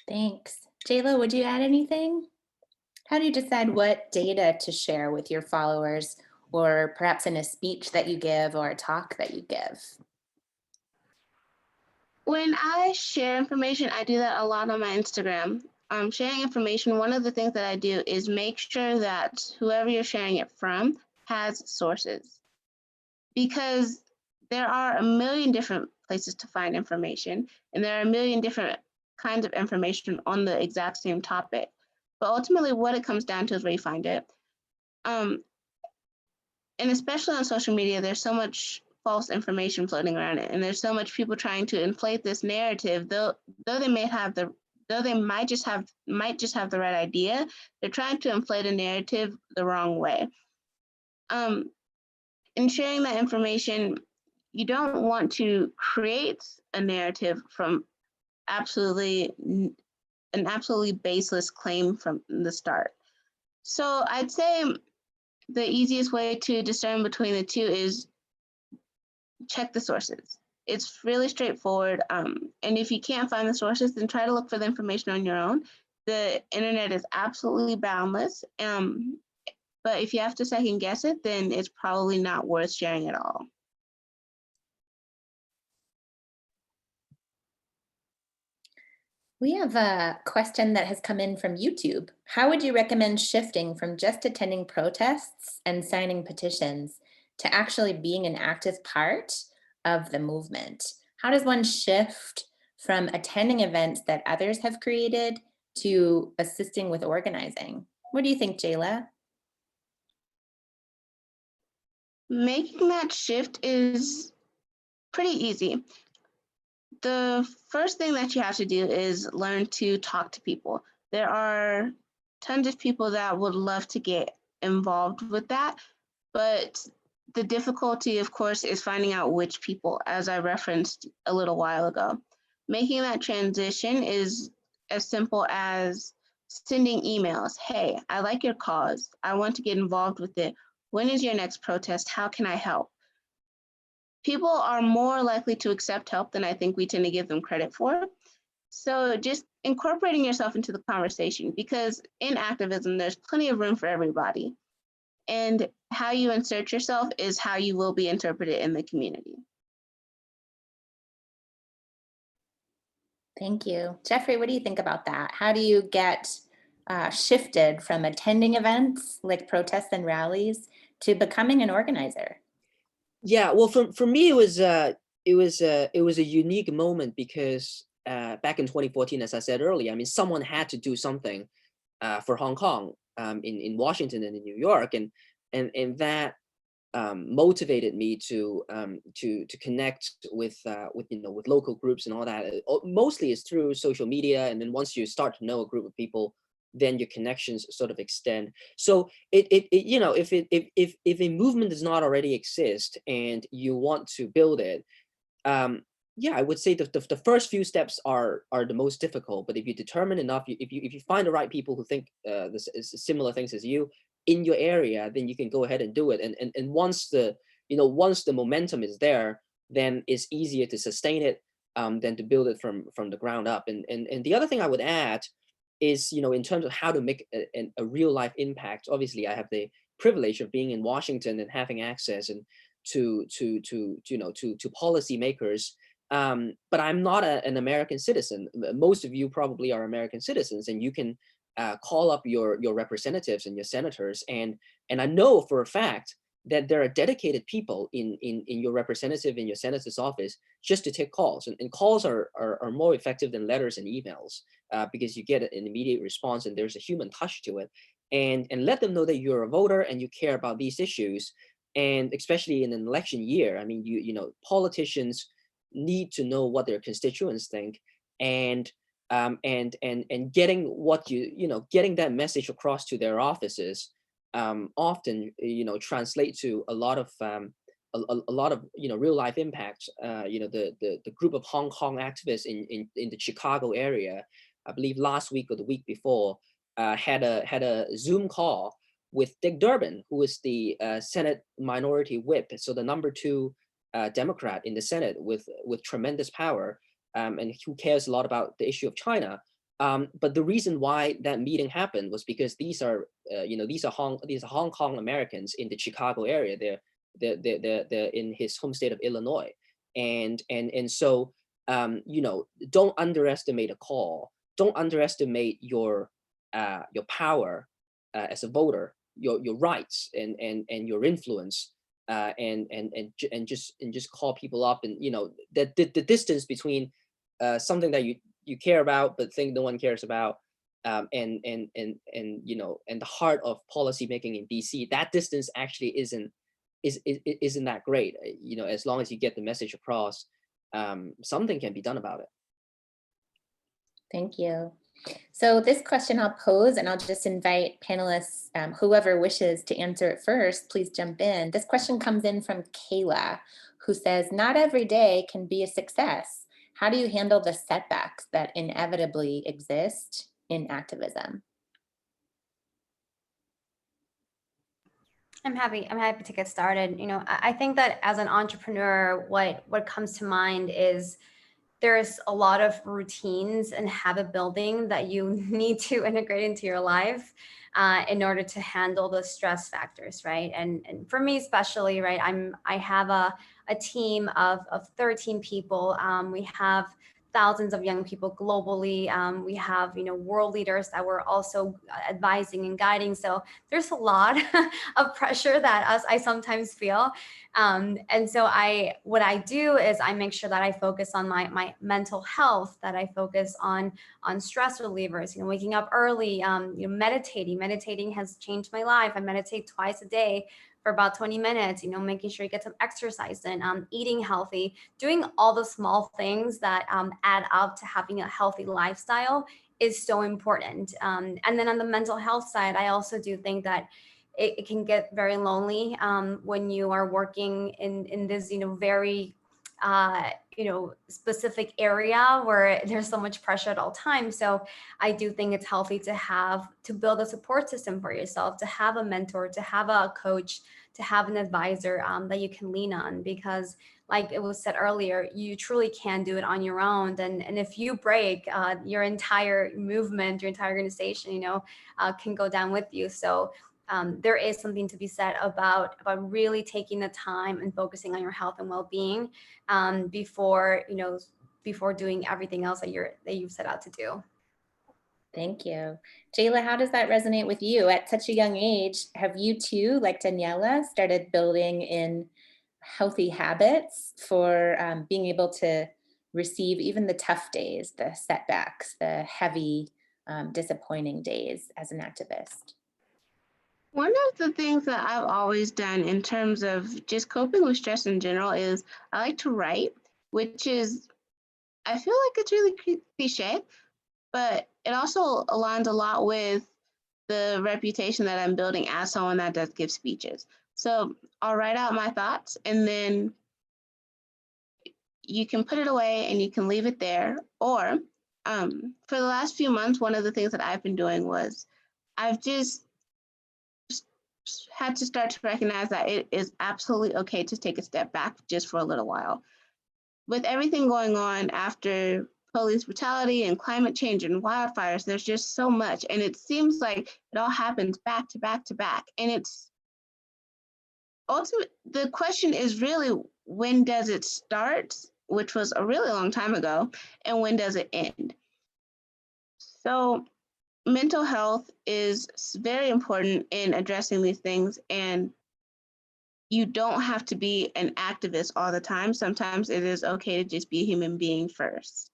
Thanks. Jayla, would you add anything? How do you decide what data to share with your followers, or perhaps in a speech that you give or a talk that you give? When I share information, I do that a lot on my Instagram. Sharing information, one of the things that I do is make sure that whoever you're sharing it from has sources, because there are a million different places to find information, and there are a million different kinds of information on the exact same topic. But ultimately, what it comes down to is where you find it. And especially on social media, there's so much false information floating around it, and there's so much people trying to inflate this narrative. Though they might just have the right idea, they're trying to inflate a narrative the wrong way. In sharing that information, you don't want to create a narrative from an absolutely baseless claim from the start. So I'd say the easiest way to discern between the two is check the sources. It's really straightforward. And if you can't find the sources, then try to look for the information on your own. The internet is absolutely boundless. But if you have to second guess it, then it's probably not worth sharing at all. We have a question that has come in from YouTube. How would you recommend shifting from just attending protests and signing petitions to actually being an active part of the movement? How does one shift from attending events that others have created to assisting with organizing? What do you think, Jayla? Making that shift is pretty easy. The first thing that you have to do is learn to talk to people. There are tons of people that would love to get involved with that, but the difficulty, of course, is finding out which people, as I referenced a little while ago. Making that transition is as simple as sending emails. Hey, I like your cause. I want to get involved with it. When is your next protest? How can I help? People are more likely to accept help than I think we tend to give them credit for. So just incorporating yourself into the conversation, because in activism, there's plenty of room for everybody. And how you insert yourself is how you will be interpreted in the community. Thank you. Jeffrey, what do you think about that? How do you get shifted from attending events like protests and rallies to becoming an organizer? Yeah, well, for me, it was a unique moment because back in 2014, as I said earlier, I mean, someone had to do something for Hong Kong, in Washington and in New York, and that motivated me to connect with with local groups and all that. Mostly it's through social media, and then once you start to know a group of people, then your connections sort of extend. So you know, if a movement does not already exist and you want to build it, yeah, I would say the first few steps are the most difficult. But if you determine enough, if you find the right people who think similar things as you in your area, then you can go ahead and do it. And once the once the momentum is there, then it's easier to sustain it than to build it from the ground up. And the other thing I would add is, in terms of how to make a real life impact. Obviously, I have the privilege of being in Washington and having access and to policymakers. But I'm not an American citizen. Most of you probably are American citizens, and you can call up your representatives and your senators, and I know for a fact that there are dedicated people in your representative, in your senator's office, just to take calls, and calls are more effective than letters and emails, because you get an immediate response and there's a human touch to it, and let them know that you're a voter and you care about these issues. And especially in an election year, I mean, politicians need to know what their constituents think, and getting what getting that message across to their offices often translate to a lot of real life impact. The group of Hong Kong activists in the Chicago area, I believe last week or the week before, had a Zoom call with Dick Durbin, who is the Senate Minority Whip, so the #2 Democrat in the Senate with tremendous power, and who cares a lot about the issue of China. But the reason why that meeting happened was because these are Hong Kong Americans in the Chicago area. They're in his home state of Illinois, and so don't underestimate a call. Don't underestimate your power as a voter, your rights and your influence. And just call people up, and that the distance between something that you care about but think no one cares about, and the heart of policy making in BC, that distance actually isn't that great. As long as you get the message across, something can be done about it. Thank you. So this question I'll pose, and I'll just invite panelists, whoever wishes to answer it first, please jump in. This question comes in from Kayla, who says, not every day can be a success. How do you handle the setbacks that inevitably exist in activism? I'm happy to get started. I think that as an entrepreneur, what comes to mind is there's a lot of routines and habit building that you need to integrate into your life in order to handle the stress factors, right? And for me especially, right, I have a team of 13 people. We have thousands of young people globally. We have, world leaders that we're also advising and guiding. So there's a lot of pressure that I sometimes feel. And so what I do is I make sure that I focus on my mental health, that I focus on stress relievers, waking up early, meditating has changed my life. I meditate twice a day for about 20 minutes, making sure you get some exercise in, eating healthy, doing all the small things that add up to having a healthy lifestyle is so important. And then on the mental health side, I also do think that it can get very lonely when you are working in this, very specific area where there's so much pressure at all times. So I do think it's healthy to build a support system for yourself, to have a mentor, to have a coach, to have an advisor that you can lean on, because like it was said earlier, you truly can do it on your own. And if you break, your entire movement, your entire organization, can go down with you. So there is something to be said about really taking the time and focusing on your health and well-being before doing everything else that you've set out to do. Thank you. Jayla, how does that resonate with you? At such a young age, have you too, like Daniela, started building in healthy habits for being able to receive even the tough days, the setbacks, the heavy, disappointing days as an activist? One of the things that I've always done in terms of just coping with stress in general is I like to write, which is, I feel like it's really cliche, but it also aligns a lot with the reputation that I'm building as someone that does give speeches. So I'll write out my thoughts, and then you can put it away and you can leave it there. Or for the last few months, one of the things that I've been doing was I've just had to start to recognize that it is absolutely okay to take a step back just for a little while. With everything going on after police brutality and climate change and wildfires, there's just so much. And it seems like it all happens back to back to back. And it's ultimate. The question is really, when does it start, which was a really long time ago, and when does it end? So mental health is very important in addressing these things, and you don't have to be an activist all the time. Sometimes it is okay to just be a human being first.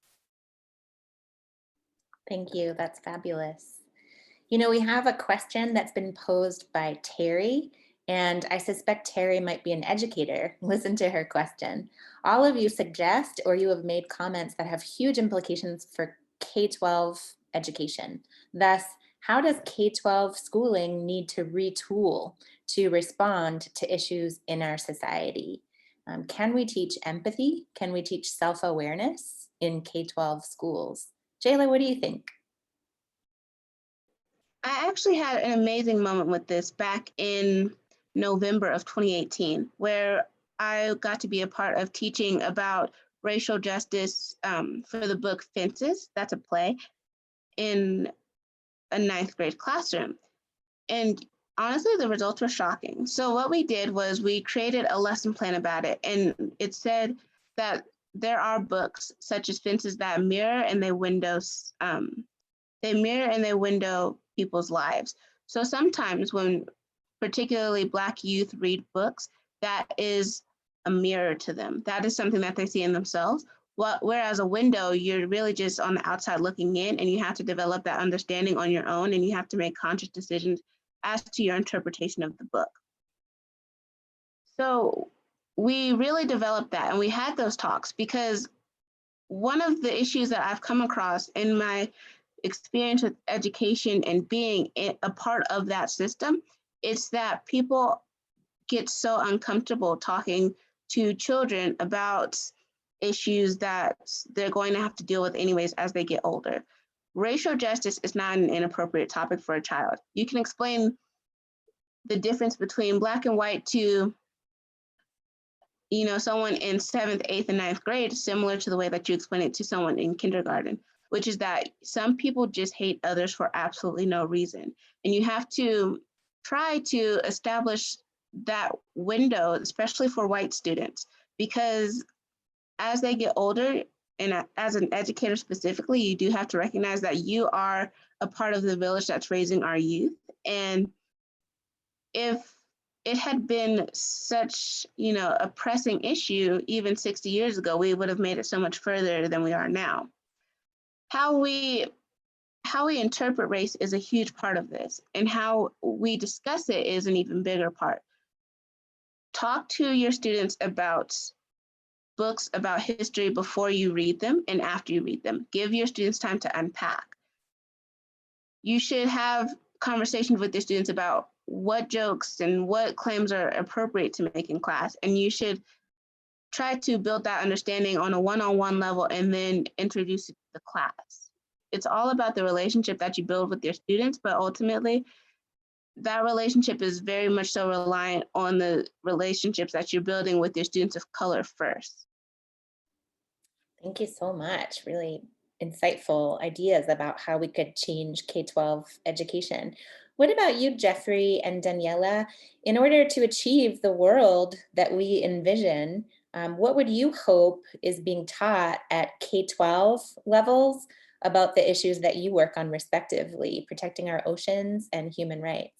Thank you. That's fabulous. We have a question that's been posed by Terry, and I suspect Terry might be an educator. Listen to her question. All of you suggest, or you have made comments that have huge implications for K-12 education. Thus, how does K-12 schooling need to retool to respond to issues in our society? Can we teach empathy? Can we teach self-awareness in K-12 schools? Jayla, what do you think? I actually had an amazing moment with this back in November of 2018, where I got to be a part of teaching about racial justice for the book Fences. That's a play in a 9th grade classroom. And honestly, the results were shocking. So what we did was we created a lesson plan about it. And it said that there are books such as Fences that mirror and they window people's lives. So sometimes when particularly Black youth read books, that is a mirror to them. That is something that they see in themselves. Whereas a window, you're really just on the outside looking in, and you have to develop that understanding on your own, and you have to make conscious decisions as to your interpretation of the book. So we really developed that, and we had those talks, because one of the issues that I've come across in my experience with education and being a part of that system is that people get so uncomfortable talking to children about issues that they're going to have to deal with anyways as they get older. Racial justice is not an inappropriate topic for a child. You can explain the difference between black and white to, someone in 7th, 8th, and 9th grade, similar to the way that you explain it to someone in kindergarten, which is that some people just hate others for absolutely no reason. And you have to try to establish that window, especially for white students, because as they get older, and as an educator specifically, you do have to recognize that you are a part of the village that's raising our youth. And if it had been such, a pressing issue even 60 years ago, we would have made it so much further than we are now. How we interpret race is a huge part of this, and how we discuss it is an even bigger part. Talk to your students about books about history before you read them and after you read them. Give your students time to unpack. You should have conversations with your students about what jokes and what claims are appropriate to make in class. And you should try to build that understanding on a one-on-one level and then introduce it to the class. It's all about the relationship that you build with your students, but ultimately, that relationship is very much so reliant on the relationships that you're building with your students of color first. Thank you so much. Really insightful ideas about how we could change K-12 education. What about you, Jeffrey and Daniela? In order to achieve the world that we envision, what would you hope is being taught at K-12 levels about the issues that you work on respectively, protecting our oceans and human rights?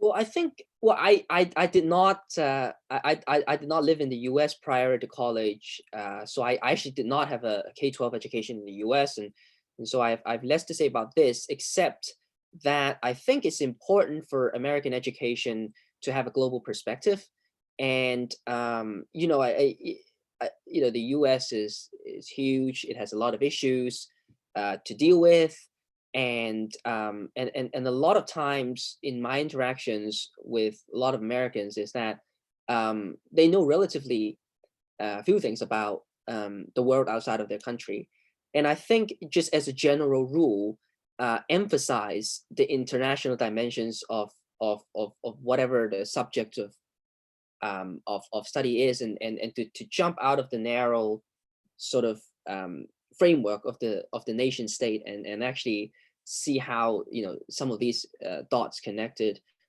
Well, I think, I did not I did not live in the U.S. prior to college, so I actually did not have a K-12 education in the U.S. and so I've less to say about this, except that I think it's important for American education to have a global perspective, and the U.S. is huge. It has a lot of issues to deal with. And a lot of times in my interactions with a lot of Americans is that they know relatively few things about the world outside of their country. And I think just as a general rule, emphasize the international dimensions of whatever the subject of study is, and to jump out of the narrow sort of framework of the nation state, and actually see how some of these dots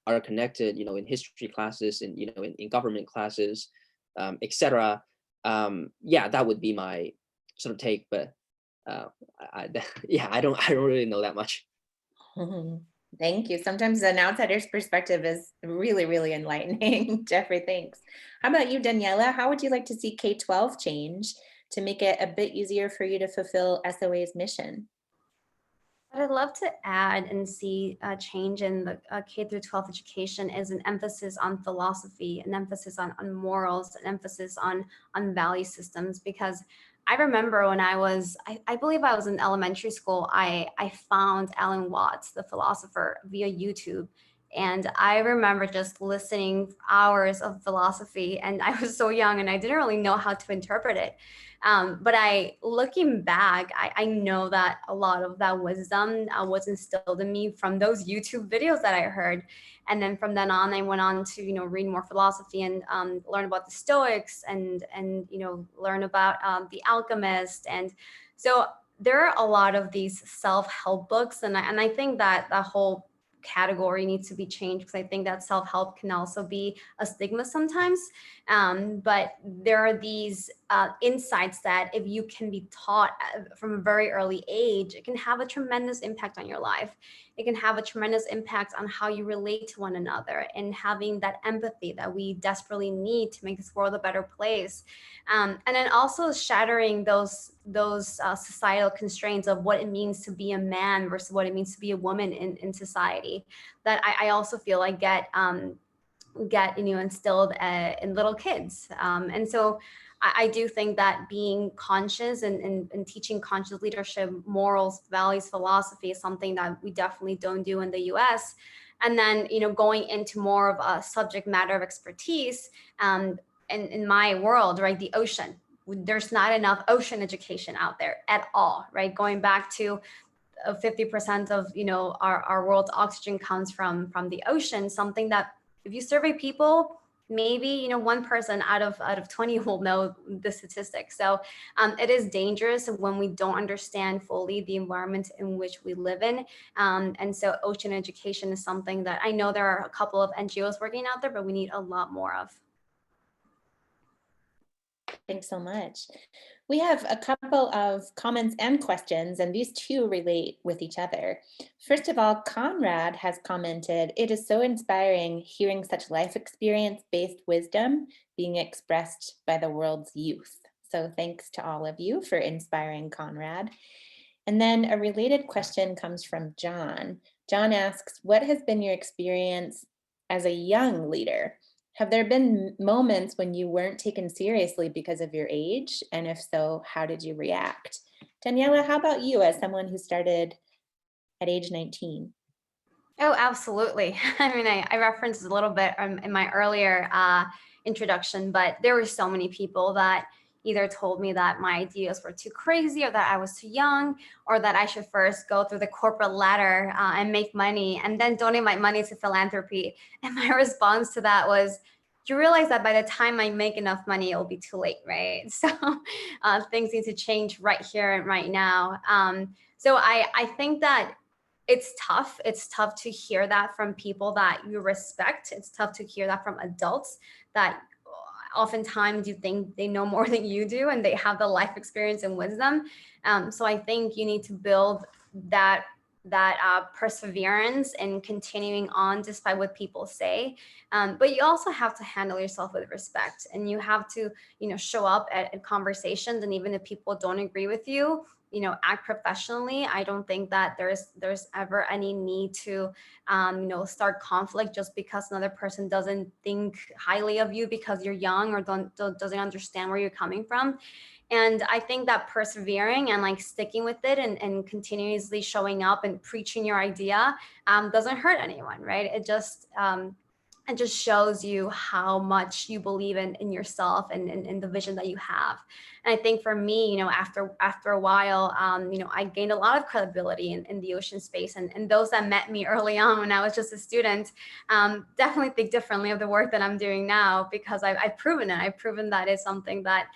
are connected in history classes, and in government classes, etc. Yeah, that would be my sort of take, but yeah, I don't really know that much. Thank you. Sometimes an outsider's perspective is really, really enlightening. Jeffrey, thanks. How about you, Daniela? How would you like to see K-12 change to make it a bit easier for you to fulfill SOA's mission? What I'd love to add and see a change in the K through 12 education is an emphasis on philosophy, an emphasis on morals, an emphasis on value systems. Because I remember when I believe I was in elementary school, I found Alan Watts, the philosopher, via YouTube. And I remember just listening hours of philosophy, and I was so young and I didn't really know how to interpret it. But looking back, I know that a lot of that wisdom was instilled in me from those YouTube videos that I heard. And then from then on, I went on to, read more philosophy and learn about the Stoics and learn about The Alchemist. And so there are a lot of these self-help books. And I think that the whole category needs to be changed, because I think that self-help can also be a stigma sometimes. But there are these insights that if you can be taught from a very early age, it can have a tremendous impact on your life. It can have a tremendous impact on how you relate to one another, and having that empathy that we desperately need to make this world a better place. And then also shattering those societal constraints of what it means to be a man versus what it means to be a woman in society, that I also feel like get instilled in little kids. And so I do think that being conscious and teaching conscious leadership, morals, values, philosophy is something that we definitely don't do in the US. And then, going into more of a subject matter of expertise, in my world, right, the ocean. There's not enough ocean education out there at all, right? Going back to 50% of, our world's oxygen comes from the ocean, something that if you survey people, maybe, one person out of 20 will know the statistics. So it is dangerous when we don't understand fully the environment in which we live in. And so ocean education is something that I know there are a couple of NGOs working out there, but we need a lot more of. Thanks so much. We have a couple of comments and questions, and these two relate with each other. First of all, Conrad has commented, "It is so inspiring hearing such life experience-based wisdom being expressed by the world's youth." So thanks to all of you for inspiring Conrad. And then a related question comes from John. John asks, "What has been your experience as a young leader? Have there been moments when you weren't taken seriously because of your age? And if so, how did you react?" Daniela, how about you as someone who started at age 19? Oh, absolutely. I mean, I referenced a little bit in my earlier introduction, but there were so many people that either told me that my ideas were too crazy, or that I was too young, or that I should first go through the corporate ladder and make money and then donate my money to philanthropy. And my response to that was, you realize that by the time I make enough money, it'll be too late, right? So things need to change right here and right now. So I think that it's tough. It's tough to hear that from people that you respect. It's tough to hear that from adults that oftentimes you think they know more than you do, and they have the life experience and wisdom. So I think you need to build that perseverance and continuing on despite what people say. But you also have to handle yourself with respect, and you have to, show up at conversations, and even if people don't agree with you, act professionally. I don't think that there's ever any need to, start conflict just because another person doesn't think highly of you because you're young or doesn't understand where you're coming from. And I think that persevering and like sticking with it and continuously showing up and preaching your idea doesn't hurt anyone, right? It just shows you how much you believe in yourself and in the vision that you have. And I think for me, after a while, I gained a lot of credibility in the ocean space. And those that met me early on when I was just a student definitely think differently of the work that I'm doing now, because I've proven it. I've proven that it's something that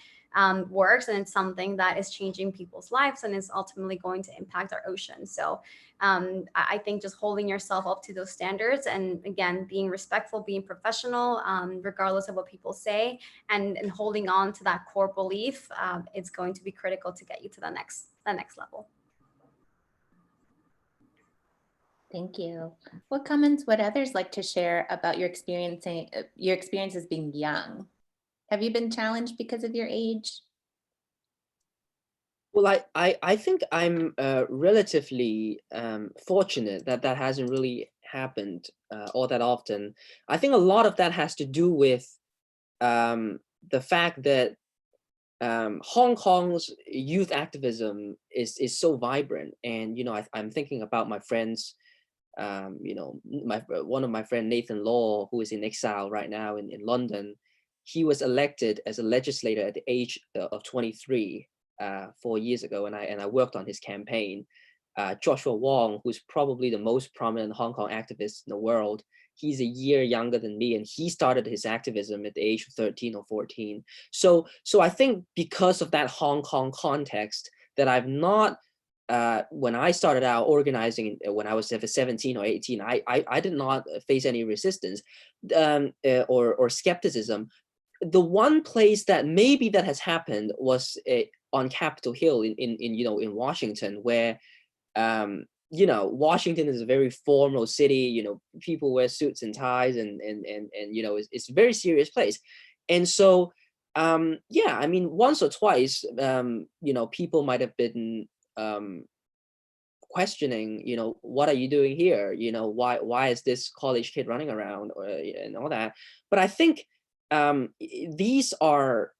works, and it's something that is changing people's lives and is ultimately going to impact our ocean. So I think just holding yourself up to those standards, and again, being respectful, being professional, regardless of what people say, and holding on to that core belief, it's going to be critical to get you to the next level. Thank you. What comments would others like to share about your experiences being young? Have you been challenged because of your age? Well, I think I'm relatively fortunate that that hasn't really happened all that often. I think a lot of that has to do with the fact that Hong Kong's youth activism is so vibrant, and I'm thinking about my friends. One of my friend Nathan Law, who is in exile right now in London. He was elected as a legislator at the age of 23 4 years ago, and I worked on his campaign. Joshua Wong, who's probably the most prominent Hong Kong activist in the world, he's a year younger than me, and he started his activism at the age of 13 or 14. So I think because of that Hong Kong context, that I've not, when I started out organizing when I was 17 or 18, I did not face any resistance or skepticism. The one place that maybe that has happened was on Capitol Hill in Washington, where Washington is a very formal city. People wear suits and ties, and it's a very serious place. And so I mean, once or twice people might have been questioning, what are you doing here? Why is this college kid running around, and all that. But I think these are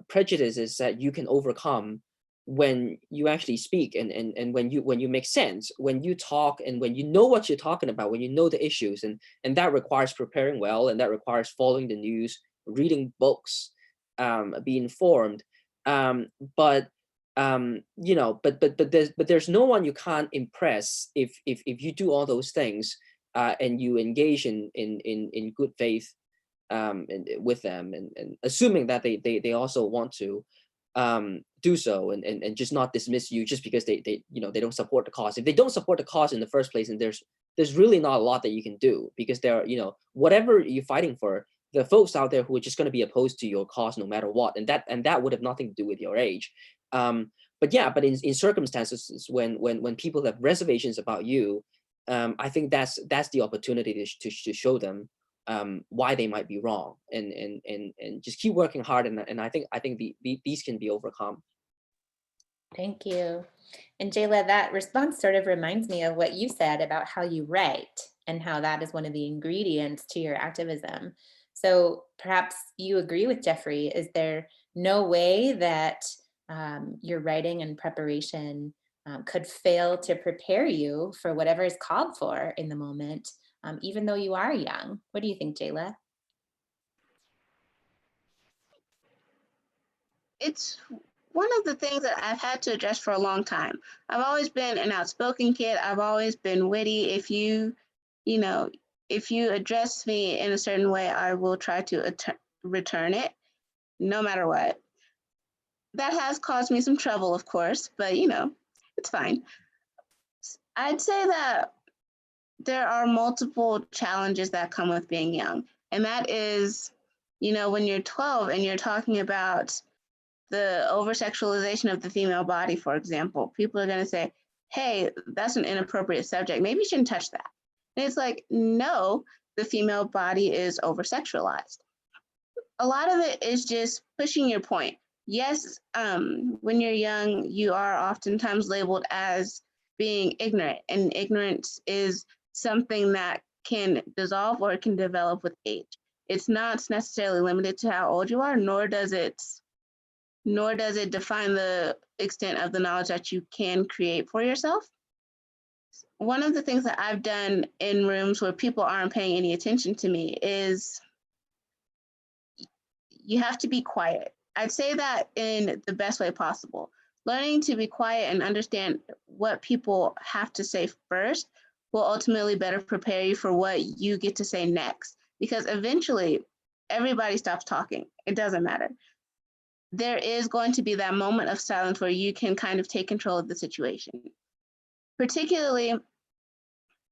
prejudices that you can overcome when you actually speak, and when you make sense, when you talk, and when you know what you're talking about, when you know the issues, and that requires preparing well, and that requires following the news, reading books, being informed. But you know, but there's no one you can't impress if you do all those things, and you engage in good faith, with them, and assuming that they also want to do so, and just not dismiss you just because they you know, they don't support the cause. If they don't support the cause in the first place, and there's really not a lot that you can do, because there are, you know, whatever you're fighting for, the folks out there who are just going to be opposed to your cause no matter what, and that would have nothing to do with your age. But yeah, but in circumstances when people have reservations about you, I think that's the opportunity to show them why they might be wrong, and just keep working hard, and I think these can be overcome. Thank you. And Jayla, that response sort of reminds me of what you said about how you write and how that is one of the ingredients to your activism. So perhaps you agree with Jeffrey. Is there no way that your writing and preparation could fail to prepare you for whatever is called for in the moment, even though you are young? What do you think, Jayla? It's one of the things that I've had to address for a long time. I've always been an outspoken kid. I've always been witty. If you know, if you address me in a certain way, I will try to return it, no matter what. That has caused me some trouble, of course, but you know, it's fine. I'd say that there are multiple challenges that come with being young. And that is, you know, when you're 12 and you're talking about the over sexualization of the female body, for example, people are going to say, hey, that's an inappropriate subject. Maybe you shouldn't touch that. And it's like, no, the female body is over sexualized. A lot of it is just pushing your point. Yes, when you're young, you are oftentimes labeled as being ignorant, and ignorance is something that can dissolve or it can develop with age. It's not necessarily limited to how old you are, nor does it define the extent of the knowledge that you can create for yourself. One of the things that I've done in rooms where people aren't paying any attention to me is you have to be quiet. I'd say that in the best way possible. Learning to be quiet and understand what people have to say first will ultimately better prepare you for what you get to say next. Because eventually, everybody stops talking. It doesn't matter. There is going to be that moment of silence where you can kind of take control of the situation. Particularly,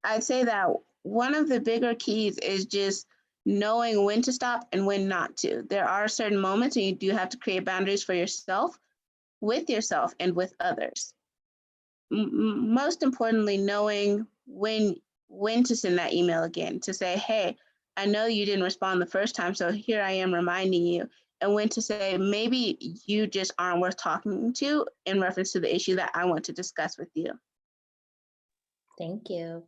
I'd say that one of the bigger keys is just knowing when to stop and when not to. There are certain moments and you do have to create boundaries for yourself, with yourself, and with others. Most importantly, knowing when to send that email again, to say, hey, I know you didn't respond the first time, so here I am reminding you. And when to say, maybe you just aren't worth talking to in reference to the issue that I want to discuss with you. Thank you.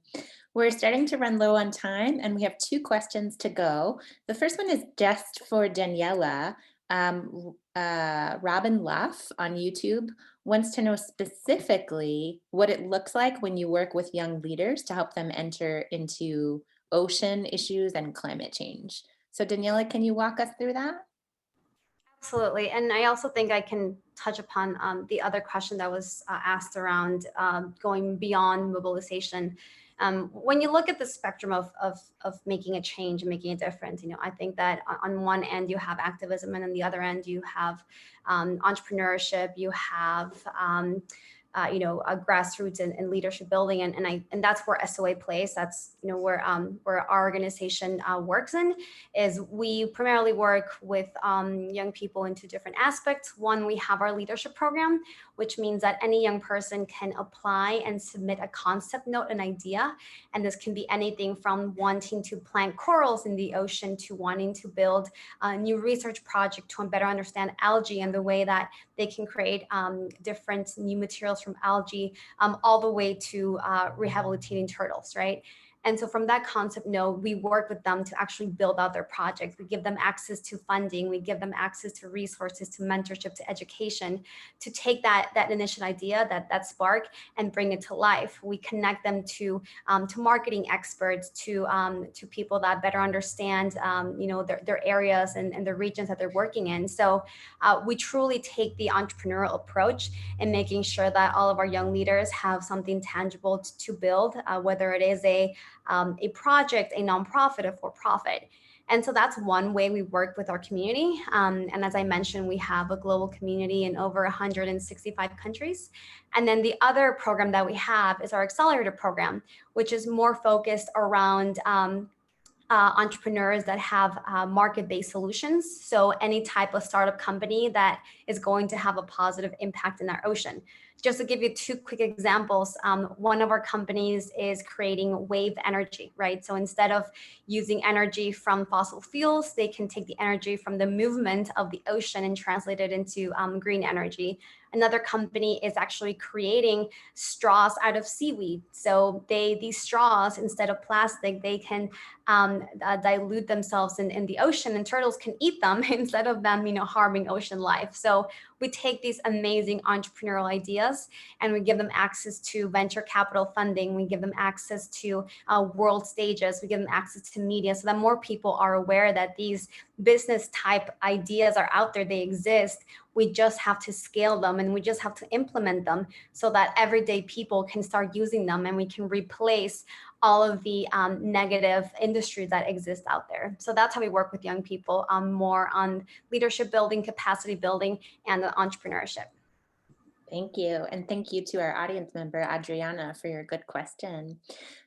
We're starting to run low on time, and we have 2 questions to go. The first one is just for Daniela. Robin Luff on YouTube wants to know specifically what it looks like when you work with young leaders to help them enter into ocean issues and climate change. So Daniela, can you walk us through that? Absolutely. And I also think I can touch upon the other question that was asked around going beyond mobilization. When you look at the spectrum of making a change and making a difference, you know, I think that on one end you have activism, and on the other end you have entrepreneurship, you have you know, grassroots and leadership building, and that's where SOA plays. That's, you know, where our organization works in. Is we primarily work with young people in 2 different aspects. One, we have our leadership program, which means that any young person can apply and submit a concept note, an idea, and this can be anything from wanting to plant corals in the ocean to wanting to build a new research project to better understand algae and the way that they can create different new materials from algae, all the way to rehabilitating turtles, right? And so from that concept node, we work with them to actually build out their projects. We give them access to funding. We give them access to resources, to mentorship, to education, to take that initial idea, that spark, and bring it to life. We connect them to marketing experts, to people that better understand their areas and the regions that they're working in. So we truly take the entrepreneurial approach in making sure that all of our young leaders have something tangible to build, whether it is a project, a nonprofit, a for-profit. And so that's one way we work with our community. And as I mentioned, we have a global community in over 165 countries. And then the other program that we have is our accelerator program, which is more focused around entrepreneurs that have market-based solutions. So any type of startup company that is going to have a positive impact in our ocean. Just to give you two quick examples, one of our companies is creating wave energy, right? So instead of using energy from fossil fuels, they can take the energy from the movement of the ocean and translate it into green energy. Another company is actually creating straws out of seaweed. So these straws, instead of plastic, they can dilute themselves in the ocean, and turtles can eat them instead of them, harming ocean life. So we take these amazing entrepreneurial ideas and we give them access to venture capital funding. We give them access to world stages. We give them access to media so that more people are aware that these business type ideas are out there, they exist. We just have to scale them and we just have to implement them so that everyday people can start using them and we can replace all of the negative industries that exist out there. So that's how we work with young people, more on leadership building, capacity building, and entrepreneurship. Thank you. And thank you to our audience member, Adriana, for your good question.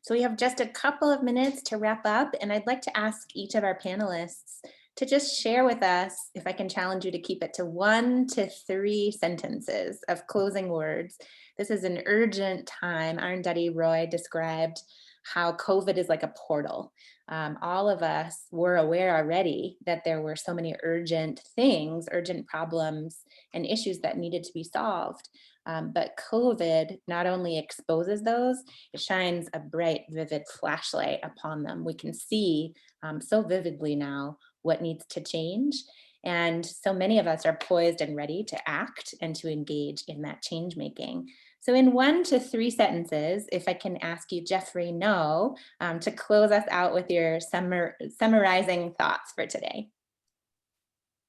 So we have just a couple of minutes to wrap up, and I'd like to ask each of our panelists to just share with us, if I can challenge you to keep it to 1 to 3 sentences of closing words. This is an urgent time. Arundhati Roy described how COVID is like a portal. All of us were aware already that there were so many urgent things, urgent problems and issues that needed to be solved. But COVID not only exposes those, it shines a bright, vivid flashlight upon them. We can see so vividly now what needs to change. And so many of us are poised and ready to act and to engage in that change making. So in 1 to 3 sentences, if I can ask you, Jeffrey No, to close us out with your summarizing thoughts for today.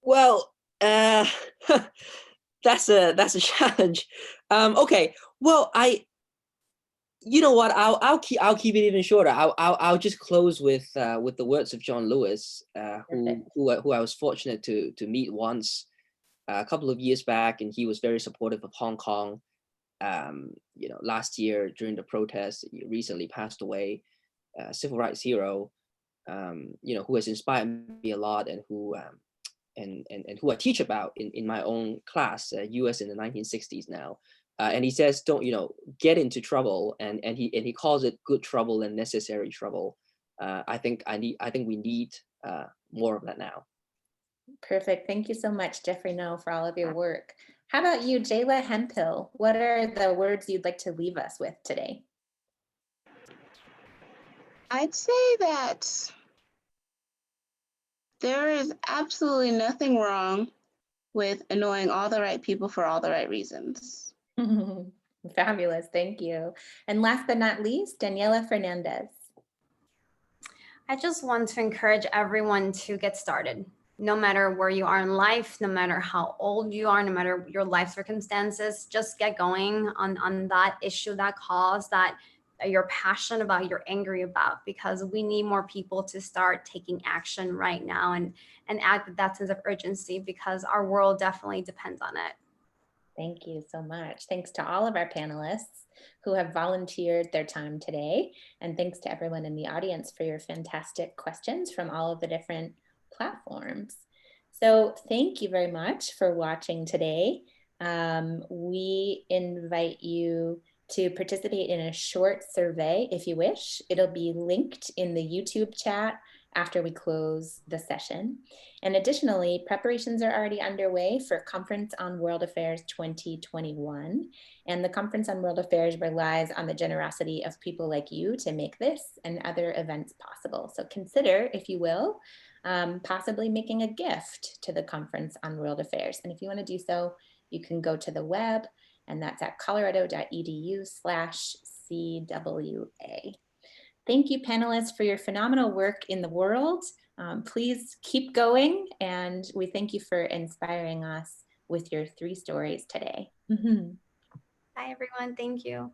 Well, that's a challenge. Okay, well, you know what? I'll keep it even shorter. I'll just close with the words of John Lewis, who I was fortunate to meet once a couple of years back, and he was very supportive of Hong Kong. Last year during the protests, he recently passed away, civil rights hero, who has inspired me a lot, and who who I teach about in my own class, US in the 1960s now. And he says, don't, get into trouble, and he calls it good trouble and necessary trouble. I think we need more of that now. Perfect. Thank you so much, Jeffrey No, for all of your work. How about you, Jayla Hemphill? What are the words you'd like to leave us with today? I'd say that there is absolutely nothing wrong with annoying all the right people for all the right reasons. Fabulous. Thank you. And last but not least, Daniela Fernandez. I just want to encourage everyone to get started. No matter where you are in life, no matter how old you are, no matter your life circumstances, just get going on that issue, that cause that you're passionate about, you're angry about, because we need more people to start taking action right now and act with that sense of urgency, because our world definitely depends on it. Thank you so much. Thanks to all of our panelists who have volunteered their time today. And thanks to everyone in the audience for your fantastic questions from all of the different platforms. So thank you very much for watching today. We invite you to participate in a short survey if you wish. It'll be linked in the YouTube chat after we close the session. And additionally, preparations are already underway for Conference on World Affairs 2021. And the Conference on World Affairs relies on the generosity of people like you to make this and other events possible. So consider, if you will, possibly making a gift to the Conference on World Affairs. And if you want to do so, you can go to the web, and that's at colorado.edu/CWA. Thank you, panelists, for your phenomenal work in the world. Please keep going, and we thank you for inspiring us with your 3 stories today. Bye, everyone. Thank you.